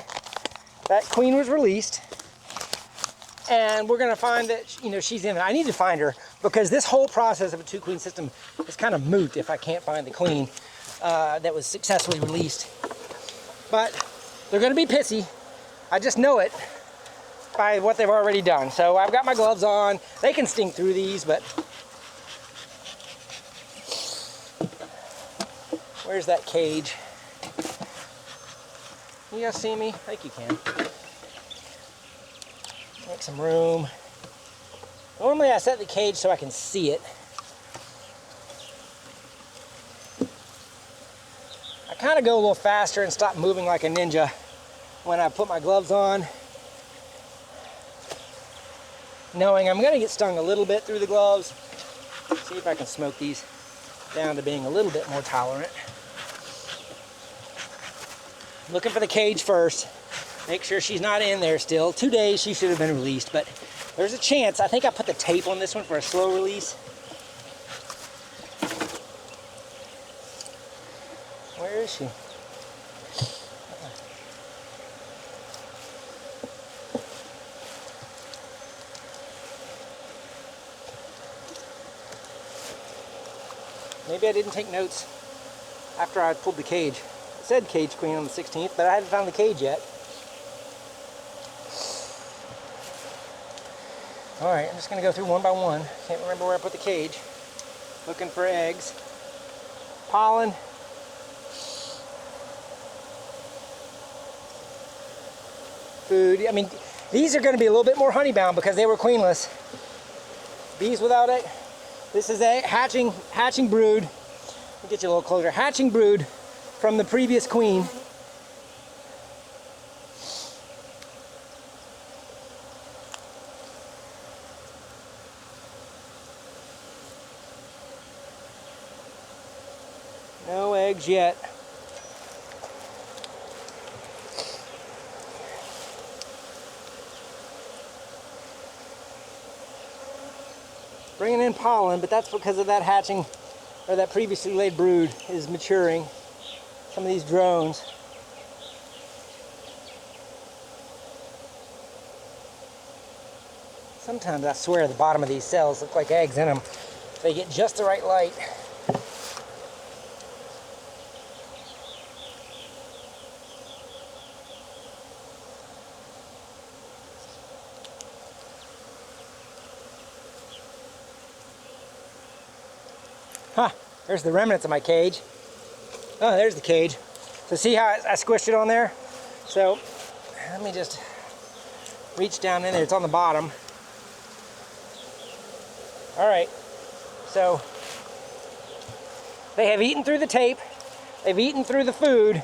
that queen was released, and we're gonna find that, she's in there. I need to find her, because this whole process of a 2-queen system is kind of moot if I can't find the queen that was successfully released. But they're gonna be pissy. I just know it by what they've already done. So I've got my gloves on. They can sting through these, but where's that cage? You guys see me? I think you can. Make some room. Normally I set the cage so I can see it. I kind of go a little faster and stop moving like a ninja when I put my gloves on, knowing I'm going to get stung a little bit through the gloves. See if I can smoke these down to being a little bit more tolerant. Looking for the cage first. Make sure she's not in there still. 2 days she should have been released, but there's a chance. I think I put the tape on this one for a slow release. Where is she? Maybe I didn't take notes after I pulled the cage. It said cage queen on the 16th, but I hadn't found the cage yet. Alright, I'm just going to go through one by one. Can't remember where I put the cage. Looking for eggs. Pollen. Food. I mean, these are going to be a little bit more honey bound because they were queenless. Bees without egg. This is a hatching brood. Let me get you a little closer. Hatching brood from the previous queen. No eggs yet. Bringing in pollen, but that's because of that hatching, or that previously laid brood is maturing. Some of these drones. Sometimes I swear the bottom of these cells look like eggs in them. They get just the right light. Huh, there's the remnants of my cage. Oh, there's the cage. So see how I squished it on there? So let me just reach down in there. It's on the bottom. All right, so they have eaten through the tape. They've eaten through the food.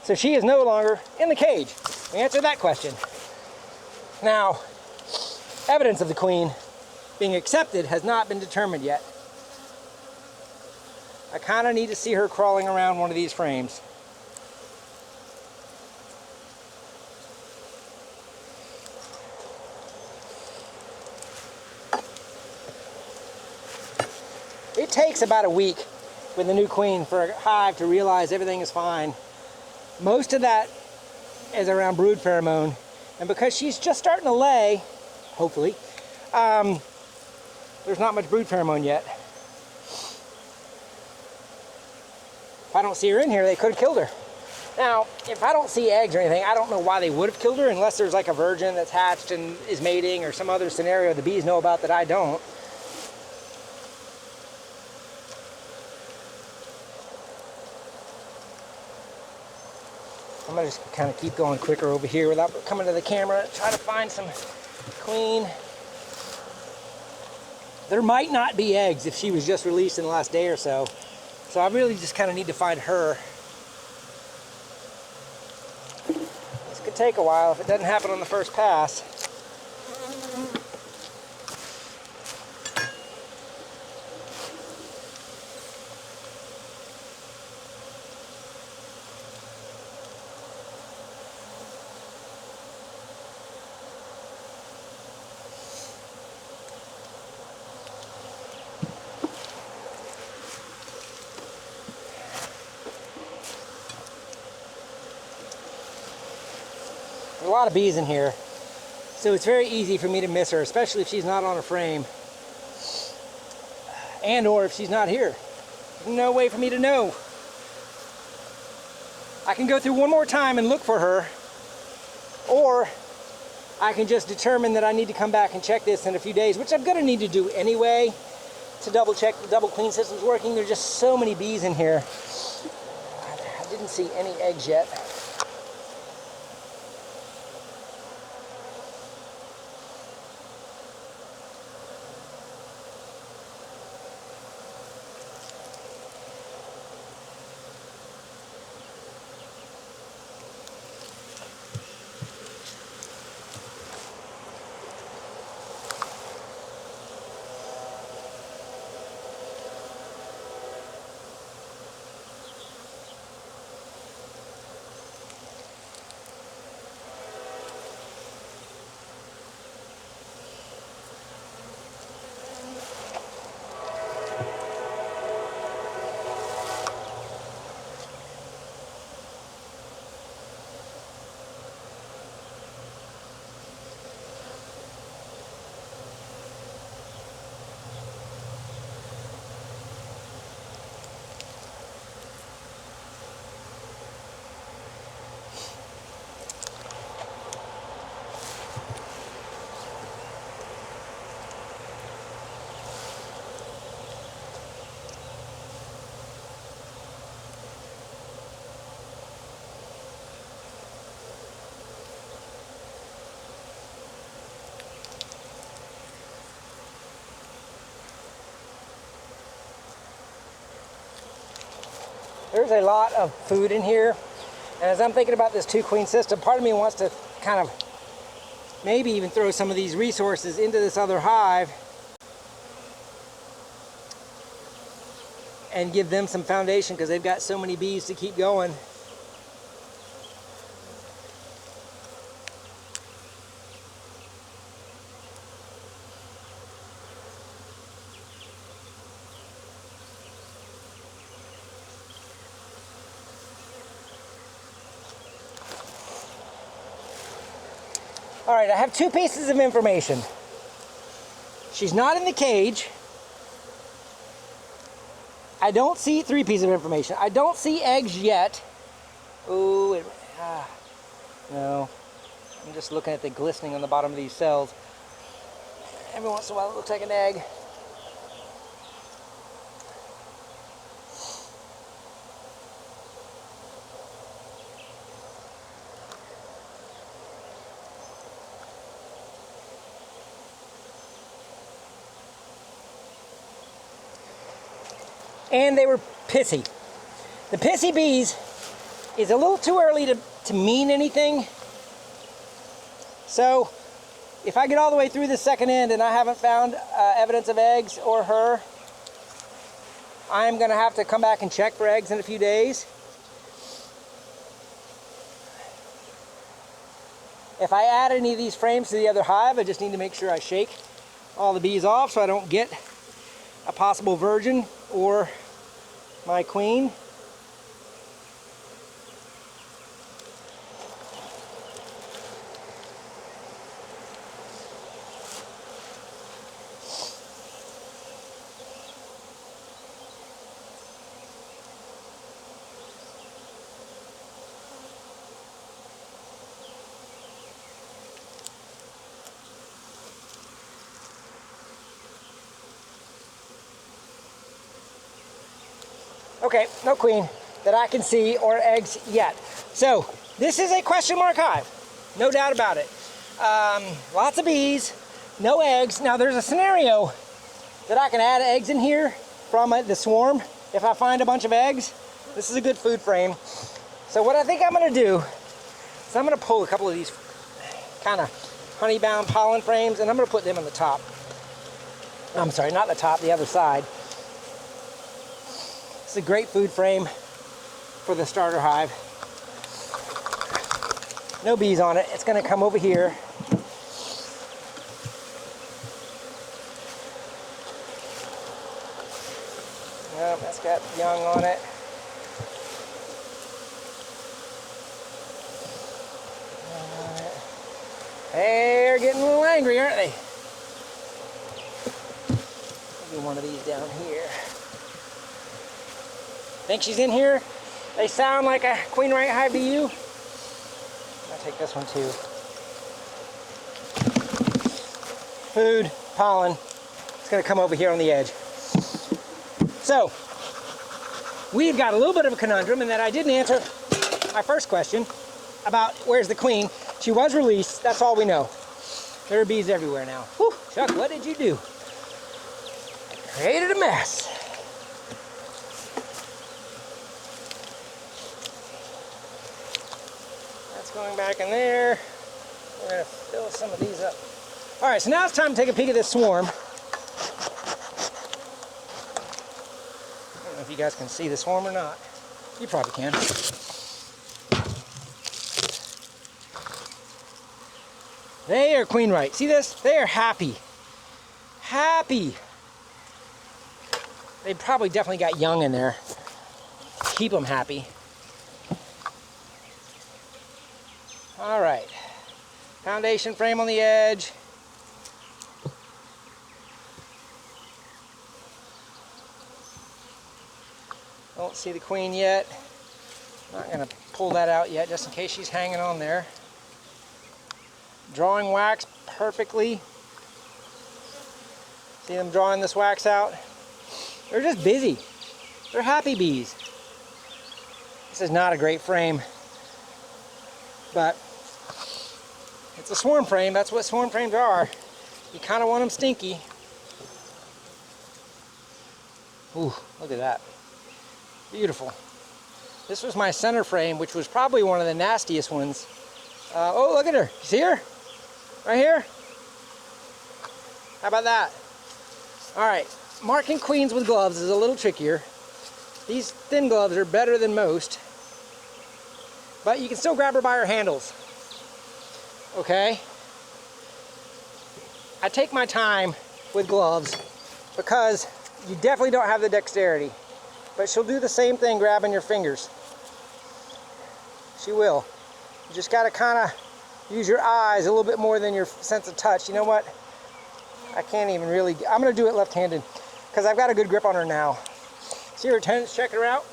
So she is no longer in the cage. We answered that question. Now, evidence of the queen being accepted has not been determined yet. I kind of need to see her crawling around one of these frames. It takes about a week with the new queen for a hive to realize everything is fine. Most of that is around brood pheromone, and because she's just starting to lay, hopefully, there's not much brood pheromone yet. If I don't see her in here, they could have killed her. Now, if I don't see eggs or anything, I don't know why they would have killed her unless there's like a virgin that's hatched and is mating or some other scenario the bees know about that I don't. I'm gonna just kind of keep going quicker over here without coming to the camera, try to find some queen. There might not be eggs if she was just released in the last day or so. So I really just kind of need to find her. This could take a while if it doesn't happen on the first pass. There's a lot of bees in here, so it's very easy for me to miss her, especially if she's not on a frame, and or if she's not here. There's no way for me to know. I can go through one more time and look for her, or I can just determine that I need to come back and check this in a few days, which I'm going to need to do anyway to double check the double queen system's working. There's just so many bees in here. I didn't see any eggs yet. There's a lot of food in here, and as I'm thinking about this two queen system, part of me wants to kind of maybe even throw some of these resources into this other hive and give them some foundation because they've got so many bees to keep going. All right, I have two pieces of information. She's not in the cage. I don't see three pieces of information. I don't see eggs yet. Oh, no. I'm just looking at the glistening on the bottom of these cells. Every once in a while it looks like an egg. And they were pissy. The pissy bees is a little too early to mean anything. So if I get all the way through the second end and I haven't found evidence of eggs or her, I'm gonna have to come back and check for eggs in a few days. If I add any of these frames to the other hive, I just need to make sure I shake all the bees off so I don't get a possible virgin or my queen. Okay, no queen that I can see or eggs yet. So this is a question mark hive, no doubt about it. Lots of bees, no eggs. Now there's a scenario that I can add eggs in here from the swarm if I find a bunch of eggs. This is a good food frame. So what I think I'm gonna do is I'm gonna pull a couple of these kind of honey-bound pollen frames and I'm gonna put them on the top. I'm sorry, not the top, the other side. It's a great food frame for the starter hive. No bees on it. It's going to come over here. Yep, that's got young on it. They're getting a little angry, aren't they? Maybe one of these down here. Think she's in here? They sound like a queen right hive to you? I'll take this one too. Food, pollen. It's gonna come over here on the edge. So, we've got a little bit of a conundrum in that I didn't answer my first question about where's the queen. She was released, that's all we know. There are bees everywhere now. Whew, Chuck, what did you do? Created a mess. Going back in there. We're going to fill some of these up. All right, so now it's time to take a peek at this swarm. I don't know if you guys can see the swarm or not. You probably can. They are queen right. See this? They are happy. Happy. They probably definitely got young in there. Keep them happy. All right, foundation frame on the edge. Don't see the queen yet. Not gonna pull that out yet, just in case she's hanging on there. Drawing wax perfectly. See them drawing this wax out? They're just busy. They're happy bees. This is not a great frame, but it's a swarm frame. That's what swarm frames are. You kind of want them stinky. Ooh, look at that. Beautiful. This was my center frame, which was probably one of the nastiest ones. Oh, look at her. You see her? Right here? How about that? All right, marking queens with gloves is a little trickier. These thin gloves are better than most, but you can still grab her by her handles. Okay? I take my time with gloves because you definitely don't have the dexterity, but she'll do the same thing grabbing your fingers. She will. You just gotta kinda use your eyes a little bit more than your sense of touch. You know what? I can't even really, I'm gonna do it left-handed because I've got a good grip on her now. See her attendants checking her out?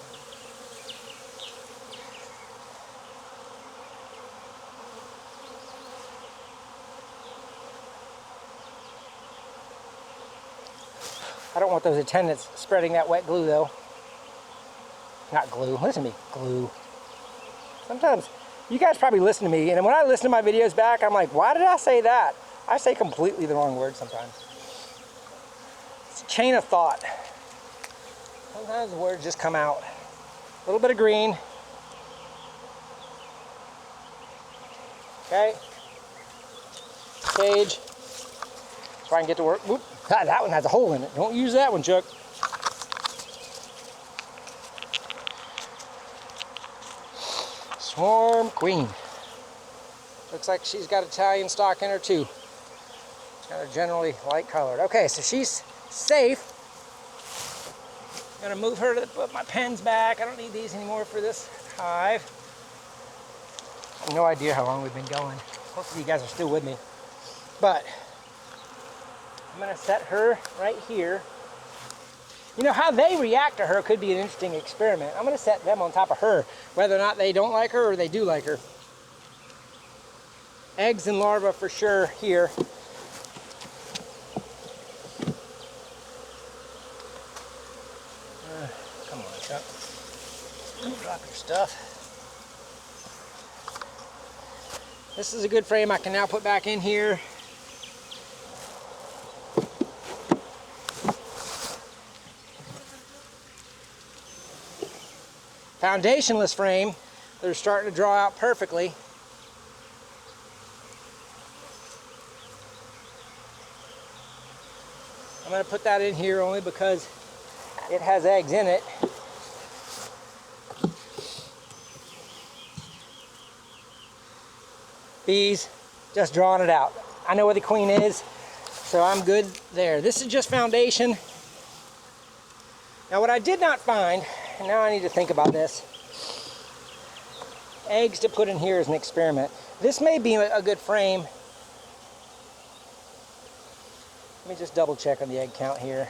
I don't want those attendants spreading that wet glue though. Not glue, listen to me, glue. Sometimes, you guys probably listen to me, and when I listen to my videos back, I'm like, why did I say that? I say completely the wrong word sometimes. It's a chain of thought. Sometimes the words just come out. A little bit of green. Okay. Cage. So I can get to work. Whoop. That one has a hole in it. Don't use that one, Chuck. Swarm queen. Looks like she's got Italian stock in her too. Kind of generally light colored. Okay, so she's safe. I'm gonna move her to put my pens back. I don't need these anymore for this hive. I have no idea how long we've been going. Hopefully you guys are still with me. But I'm gonna set her right here. You know, how they react to her could be an interesting experiment. I'm gonna set them on top of her, whether or not they don't like her or they do like her. Eggs and larvae for sure here. Come on, Chuck. Don't drop your stuff. This is a good frame I can now put back in here. Foundationless frame. They're starting to draw out perfectly. I'm going to put that in here only because it has eggs in it. Bees, just drawing it out. I know where the queen is, so I'm good there. This is just foundation. Now what I did not find, and now I need to think about this, eggs to put in here as an experiment. This may be a good frame. Let me just double check on the egg count here.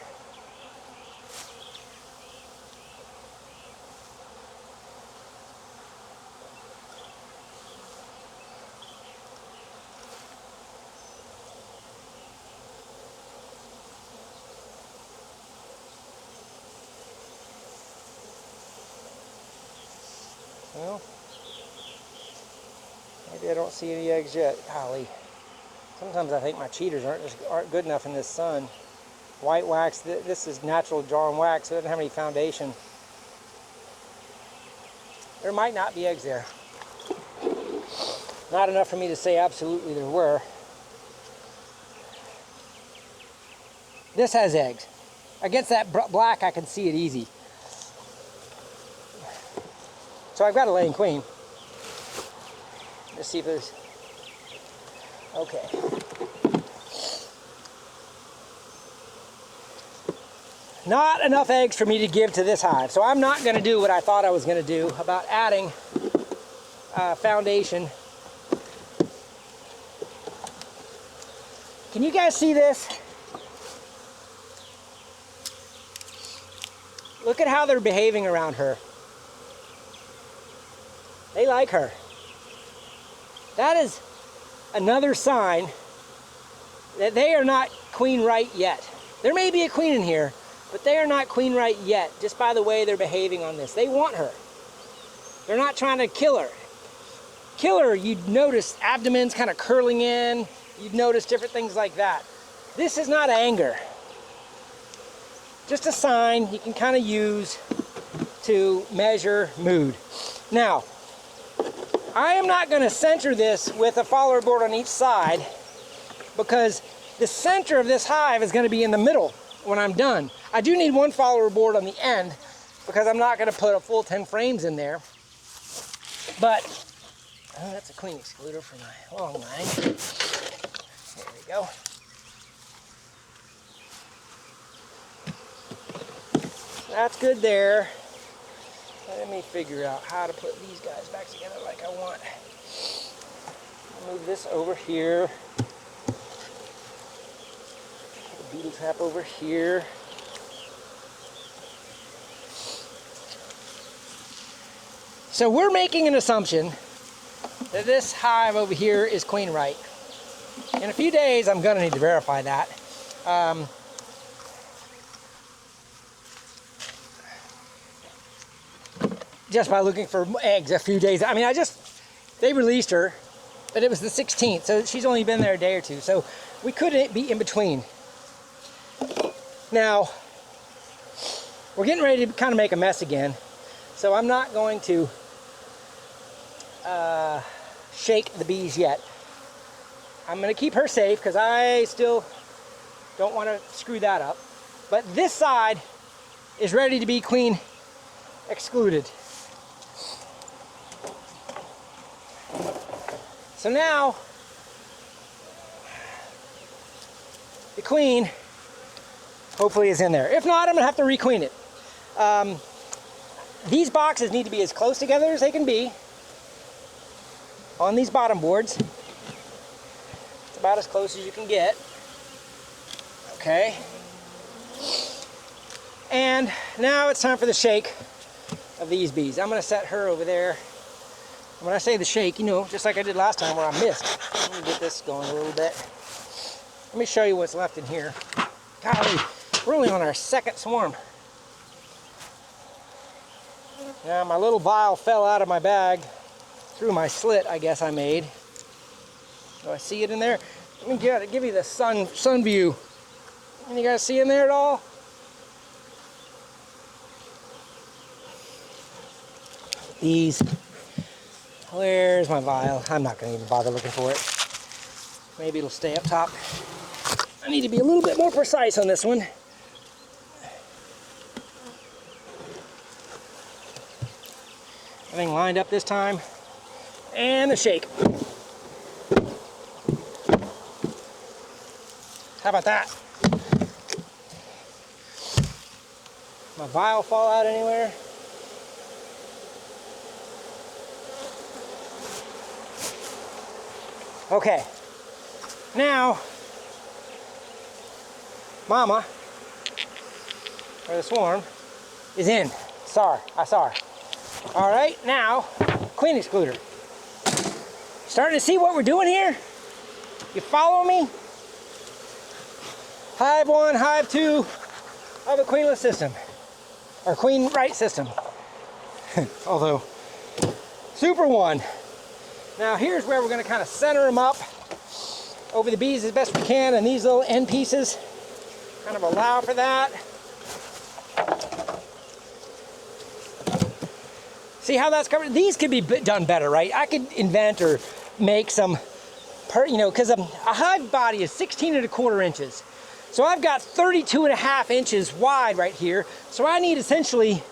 Well, maybe I don't see any eggs yet. Golly. Sometimes I think my cheaters aren't good enough in this sun. White wax, this is natural drawn wax, so it doesn't have any foundation. There might not be eggs there. Not enough for me to say absolutely there were. This has eggs. Against that black, I can see it easy. So I've got a laying queen. Let's see if there's... Okay. Not enough eggs for me to give to this hive. So I'm not going to do what I thought I was going to do about adding foundation. Can you guys see this? Look at how they're behaving around her. They like her. That is another sign that they are not queen right yet. There may be a queen in here, but they are not queen right yet, just by the way they're behaving on this. They want her. They're not trying to kill her. Kill her, you'd notice abdomen's kind of curling in. You'd notice different things like that. This is not anger. Just a sign you can kind of use to measure mood. Now, I am not going to center this with a follower board on each side because the center of this hive is going to be in the middle when I'm done. I do need one follower board on the end because I'm not going to put a full 10 frames in there. But, oh, that's a queen excluder for my long line. There we go. That's good there. Let me figure out how to put these guys back together like I want. I'll move this over here. Put the beetle trap over here. So we're making an assumption that this hive over here is queen right. In a few days, I'm gonna need to verify that. Just by looking for eggs a few days. I mean, they released her, but it was the 16th, so she's only been there a day or two. So we could be in between. Now, we're getting ready to kind of make a mess again. So I'm not going to shake the bees yet. I'm going to keep her safe because I still don't want to screw that up. But this side is ready to be queen excluded. So now, the queen hopefully is in there. If not, I'm going to have to requeen it. These boxes need to be as close together as they can be on these bottom boards. It's about as close as you can get. Okay. And now it's time for the shake of these bees. I'm going to set her over there. When I say the shake, you know, just like I did last time where I missed. Let me get this going a little bit. Let me show you what's left in here. Golly, we're only on our second swarm. Yeah, my little vial fell out of my bag through my slit, I guess I made. Do I see it in there? Let me give you the sun view. Can you guys see in there at all? These. Where's my vial? I'm not going to even bother looking for it. Maybe it'll stay up top. I need to be a little bit more precise on this one. Everything lined up this time. And the shake. How about that? My vial fall out anywhere? Okay. Now, Mama, or the swarm, is in. I saw her. All right, now, Queen Excluder. Starting to see what we're doing here? You follow me? Hive 1, Hive 2 of a queenless system, or queen right system. Although, Super 1. Now here's where we're going to kind of center them up over the bees as best we can, and these little end pieces kind of allow for that. See how that's covered? These could be done better, right? I could invent or make some, because a hive body is 16¼ inches. So I've got 32½ inches wide right here. So I need essentially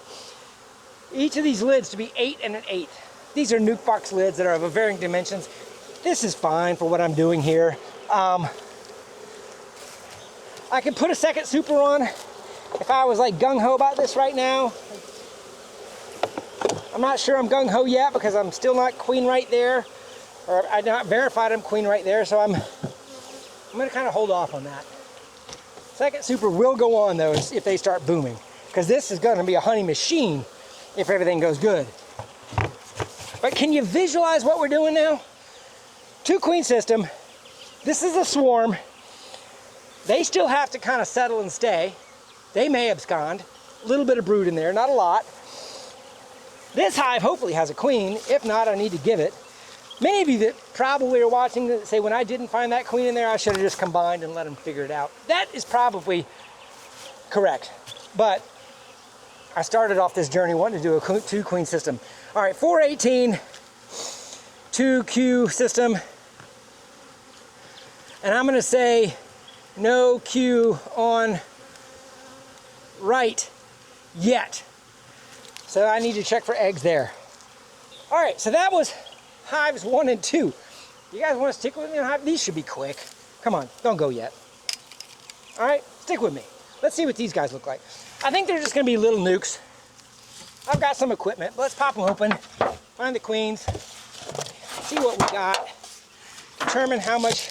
each of these lids to be 8 1/8. These are nuke box lids that are of varying dimensions. This is fine for what I'm doing here. I could put a second super on if I was like gung-ho about this right now. I'm not sure I'm gung-ho yet because I'm still not queen right there, or I've not verified I'm queen right there, so I'm going to kind of hold off on that. Second super will go on though if they start booming, because this is going to be a honey machine if everything goes good. But can you visualize what we're doing now? 2 queen system. This is a swarm. They still have to kind of settle and stay. They may abscond. A little bit of brood in there, not a lot. This hive hopefully has a queen. If not, I need to give it. Many of you that probably are watching that say, when I didn't find that queen in there, I should have just combined and let them figure it out. That is probably correct. But I started off this journey wanting to do a 2 queen system. All right, 418, 2Q system. And I'm going to say no Q on right yet. So I need to check for eggs there. All right, so that was hives 1 and 2. You guys want to stick with me on hive? These should be quick. Come on, don't go yet. All right, stick with me. Let's see what these guys look like. I think they're just going to be little nukes. I've got some equipment. Let's pop them open, find the queens, see what we got, determine how much.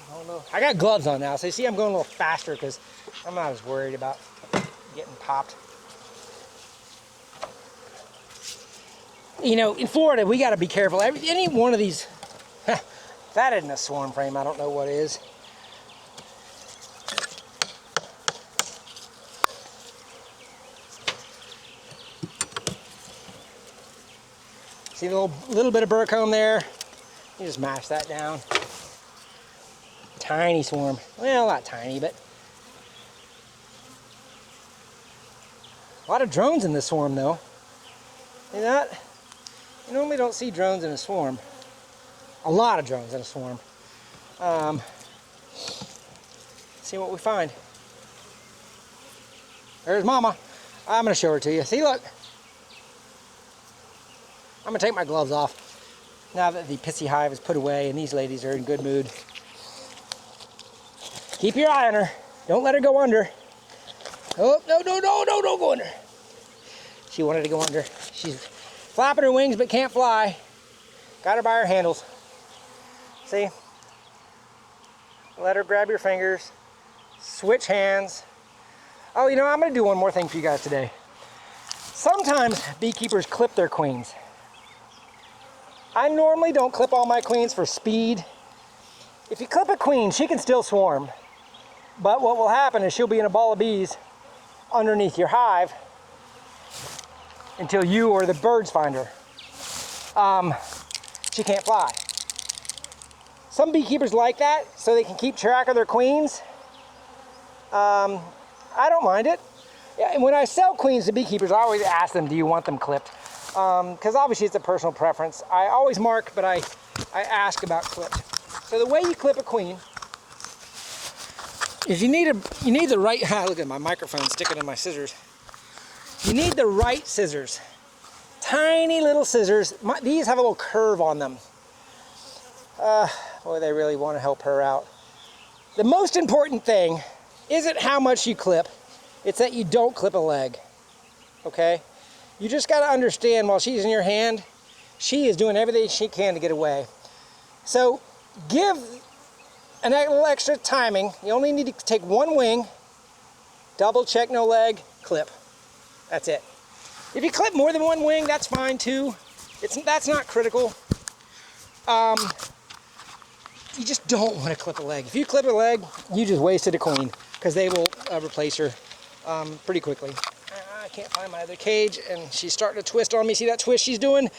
I don't know. I got gloves on now, so you see I'm going a little faster because I'm not as worried about getting popped. You know, in Florida, we got to be careful. Any one of these, that isn't a swarm frame. I don't know what is. See a little bit of burr comb there? You just mash that down. Tiny swarm. Well, not tiny, but a lot of drones in this swarm, though. See that? You normally don't see drones in a swarm. A lot of drones in a swarm. See what we find. There's Mama. I'm going to show her to you. See, look. I'm going to take my gloves off now that the pissy hive is put away and these ladies are in good mood. Keep your eye on her. Don't let her go under. Oh, no, don't go under. She wanted to go under. She's flapping her wings but can't fly. Got her by her handles. See? Let her grab your fingers. Switch hands. Oh, you know, I'm gonna do one more thing for you guys today. Sometimes beekeepers clip their queens. I normally don't clip all my queens for speed. If you clip a queen, she can still swarm. But what will happen is she'll be in a ball of bees underneath your hive until you or the birds find her. She can't fly. Some beekeepers like that so they can keep track of their queens. I don't mind it. Yeah, and when I sell queens to beekeepers, I always ask them, do you want them clipped? Because obviously it's a personal preference. I always mark, but I ask about clipped. So the way you clip a queen is you need the right, look at my microphone sticking in my scissors. You need the right scissors. Tiny little scissors. These have a little curve on them. Boy, they really want to help her out. The most important thing isn't how much you clip, it's that you don't clip a leg, okay? You just got to understand while she's in your hand, she is doing everything she can to get away. So give a little extra timing. You only need to take one wing, double check no leg, clip. That's it. If you clip more than one wing, that's fine too. That's not critical. You just don't want to clip a leg. If you clip a leg, you just wasted a queen because they will replace her pretty quickly. I can't find my other cage and she's starting to twist on me. See that twist she's doing?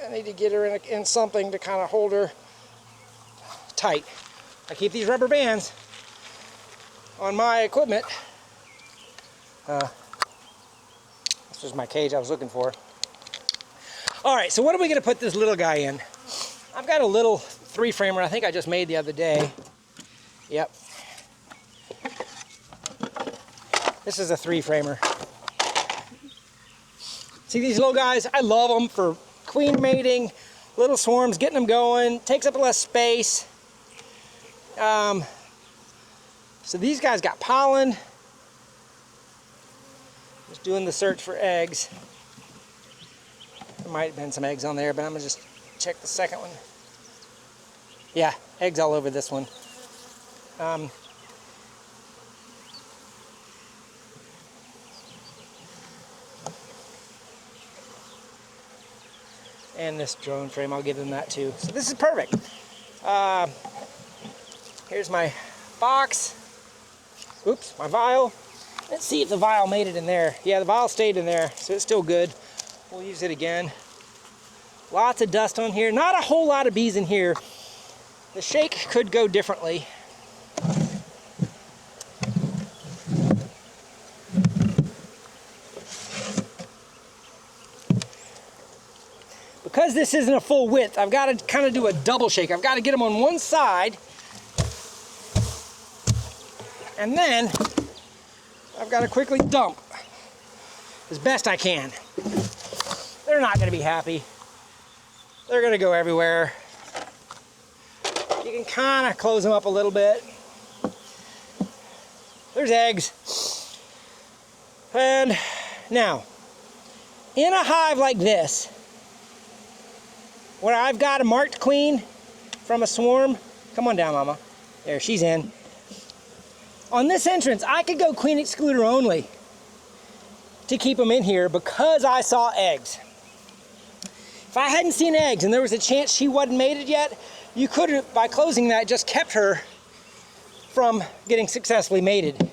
I need to get her in something to kind of hold her tight. I keep these rubber bands on my equipment. This was my cage I was looking for. All right, so what are we going to put this little guy in? I've got a little 3-framer I think I just made the other day. Yep. This is a 3-framer. See these little guys? I love them for queen mating, little swarms, getting them going, takes up less space. So these guys got pollen. Just doing the search for eggs. There might have been some eggs on there, but I'm gonna just check the second one. Yeah, eggs all over this one. And this drone frame, I'll give them that too. So this is perfect. Here's my box. Oops, my vial. Let's see if the vial made it in there. Yeah, the vial stayed in there, so it's still good. We'll use it again. Lots of dust on here. Not a whole lot of bees in here. The shake could go differently. Because this isn't a full width, I've got to kind of do a double shake. I've got to get them on one side, and then I've got to quickly dump as best I can. They're not going to be happy. They're going to go everywhere. You can kind of close them up a little bit. There's eggs. And now, in a hive like this, where I've got a marked queen from a swarm, come on down, mama. There, she's in. On this entrance, I could go queen excluder only to keep them in here because I saw eggs. If I hadn't seen eggs and there was a chance she wasn't mated yet, you could have, by closing that, just kept her from getting successfully mated.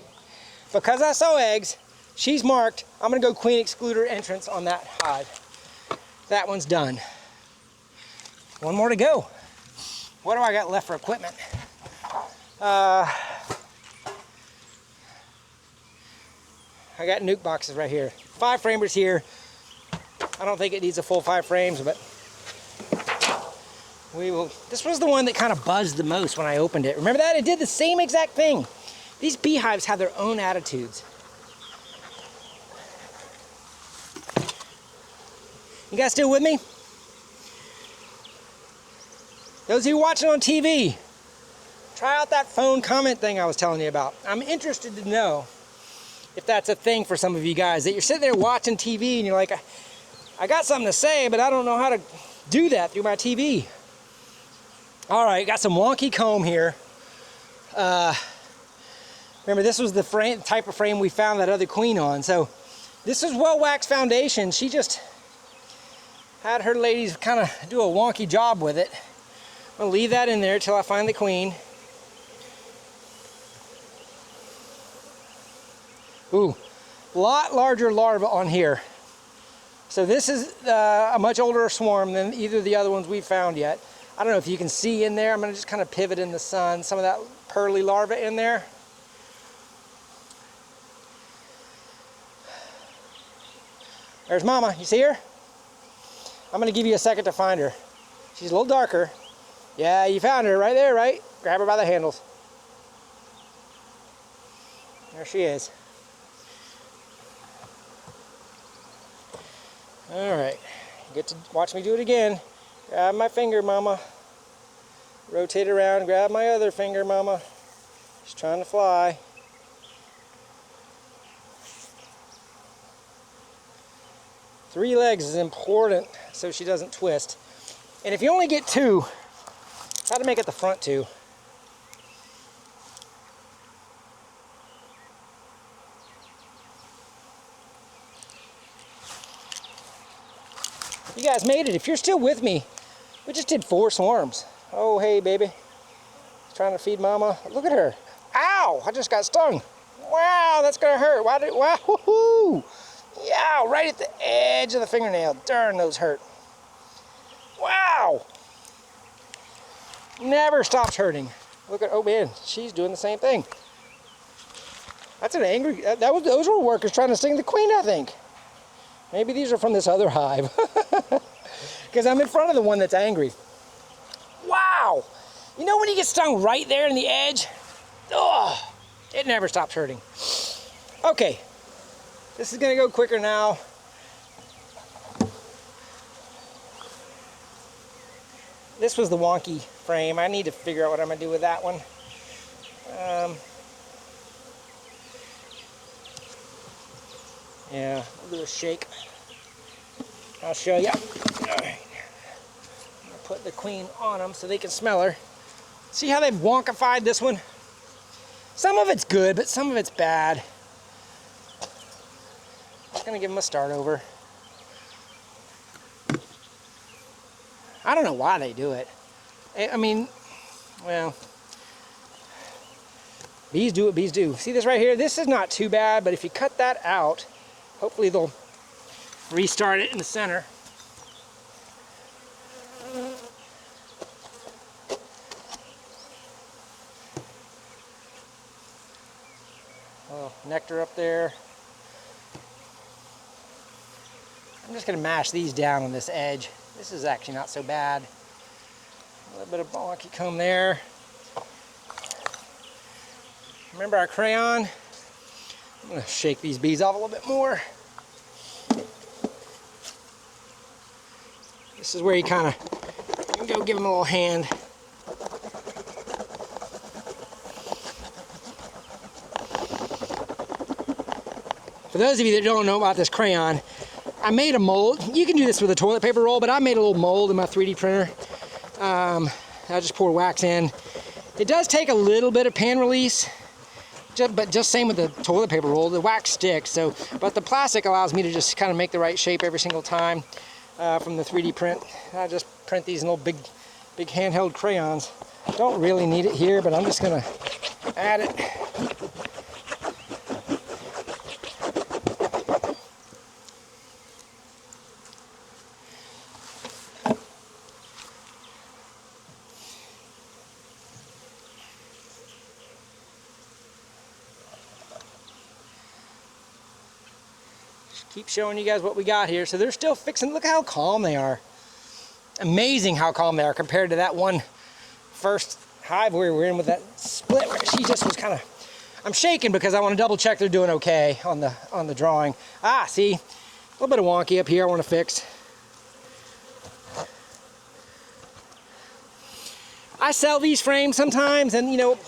Because I saw eggs, she's marked, I'm gonna go queen excluder entrance on that hive. That one's done. One more to go. What do I got left for equipment? I got nuke boxes right here. 5 framers here. I don't think it needs a full 5 frames, but we will. This was the one that kind of buzzed the most when I opened it. Remember that? It did the same exact thing. These beehives have their own attitudes. You guys still with me? Those of you watching on TV, try out that phone comment thing I was telling you about. I'm interested to know if that's a thing for some of you guys, that you're sitting there watching TV and you're like, I got something to say, but I don't know how to do that through my TV. All right, got some wonky comb here. Remember, this was the type of frame we found that other queen on. So this is well-waxed foundation. She just had her ladies kind of do a wonky job with it. I'm gonna leave that in there till I find the queen. Ooh, a lot larger larva on here. So this is a much older swarm than either of the other ones we've found yet. I don't know if you can see in there. I'm gonna just kind of pivot in the sun. Some of that pearly larva in there. There's Mama, you see her? I'm gonna give you a second to find her. She's a little darker. Yeah, you found her right there, right? Grab her by the handles. There she is. All right, you get to watch me do it again. Grab my finger, Mama. Rotate around, grab my other finger, Mama. She's trying to fly. Three legs is important so she doesn't twist. And if you only get two, try to make it the front two. You guys made it. If you're still with me, we just did 4 swarms. Oh, hey, baby. Trying to feed Mama. Look at her. Ow! I just got stung. Wow, that's gonna hurt. Wow, woohoo! Yeah, right at the edge of the fingernail. Darn, those hurt. Wow! Never stops hurting. Look at, oh man, she's doing the same thing. That's an angry, those were workers trying to sting the queen, I think. Maybe these are from this other hive. Because I'm in front of the one that's angry. Wow! You know when you get stung right there in the edge? Oh, it never stops hurting. Okay, this is gonna go quicker now. This was the wonky frame. I need to figure out what I'm gonna do with that one. Yeah, we'll do a shake. I'll show you. All right. I'm gonna put the queen on them so they can smell her. See how they've wonkified this one? Some of it's good, but some of it's bad. Just gonna give them a start over. I don't know why they do it. I mean, well, bees do what bees do. See this right here? This is not too bad, but if you cut that out, hopefully they'll restart it in the center. Oh, nectar up there. I'm just gonna mash these down on this edge. This is actually not so bad. A little bit of wonky comb there. Remember our crayon? I'm gonna shake these bees off a little bit more. This is where you kind of go give them a little hand. For those of you that don't know about this crayon, I made a mold. You can do this with a toilet paper roll, but I made a little mold in my 3D printer. I just pour wax in. It does take a little bit of pan release, but just same with the toilet paper roll. The wax sticks, but the plastic allows me to just kind of make the right shape every single time from the 3D print. I just print these in little big handheld crayons. Don't really need it here, but I'm just gonna add it. Keep showing you guys what we got here. So they're still fixing. Look how calm they are. Amazing how calm they are compared to that one first hive we were in with that split where she just was kind of, I'm shaking because I want to double check they're doing okay on the drawing. Ah, see, a little bit of wonky up here I want to fix. I sell these frames sometimes, and you know,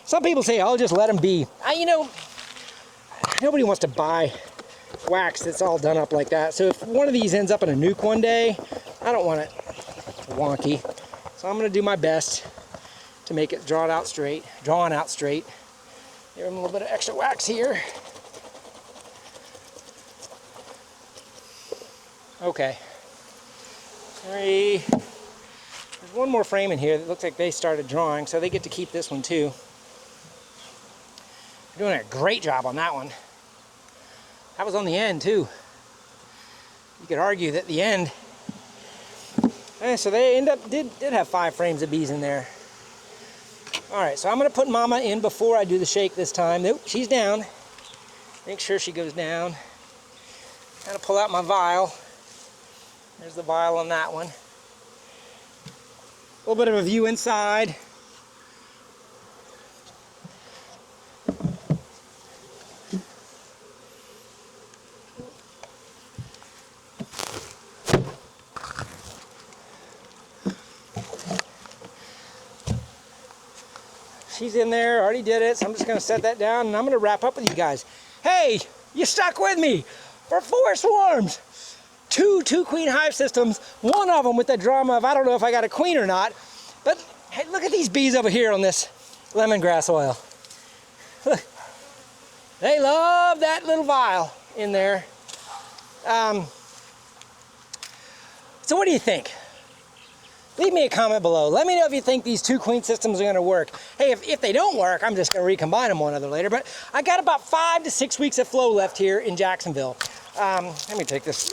some people say, oh, just let them be. nobody wants to buy wax that's all done up like that. So if one of these ends up in a nuke one day, I don't want it wonky. So I'm going to do my best to make it drawn out straight. Give them a little bit of extra wax here. Okay. There's one more frame in here that looks like they started drawing, so they get to keep this one too. They're doing a great job on that one. That was on the end too. You could argue that the end. So they did have 5 frames of bees in there. All right, so I'm gonna put Mama in before I do the shake this time. Nope, she's down. Make sure she goes down. Gotta pull out my vial. There's the vial on that one. A little bit of a view inside. She's in there, already did it, so I'm just gonna set that down and I'm gonna wrap up with you guys. Hey, you stuck with me for 4 swarms. 2 queen hive systems, one of them with the drama of I don't know if I got a queen or not, but hey, look at these bees over here on this lemongrass oil. Look, they love that little vial in there. So what do you think? Leave me a comment below. Let me know if you think these 2 queen systems are gonna work. Hey, if they don't work, I'm just gonna recombine them one other later, but I got about 5 to 6 weeks of flow left here in Jacksonville. Let me take this.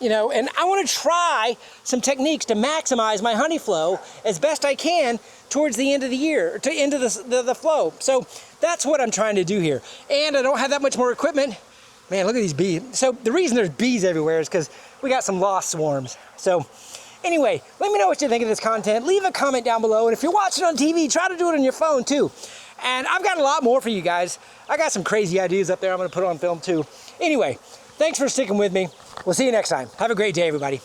You know, and I want to try some techniques to maximize my honey flow as best I can towards the end of the year, to end of the flow. So that's what I'm trying to do here. And I don't have that much more equipment. Man, look at these bees. So the reason there's bees everywhere is because we got some lost swarms. So anyway, let me know what you think of this content. Leave a comment down below. And if you're watching on TV, try to do it on your phone too. And I've got a lot more for you guys. I got some crazy ideas up there I'm going to put on film too. Anyway, thanks for sticking with me. We'll see you next time. Have a great day, everybody.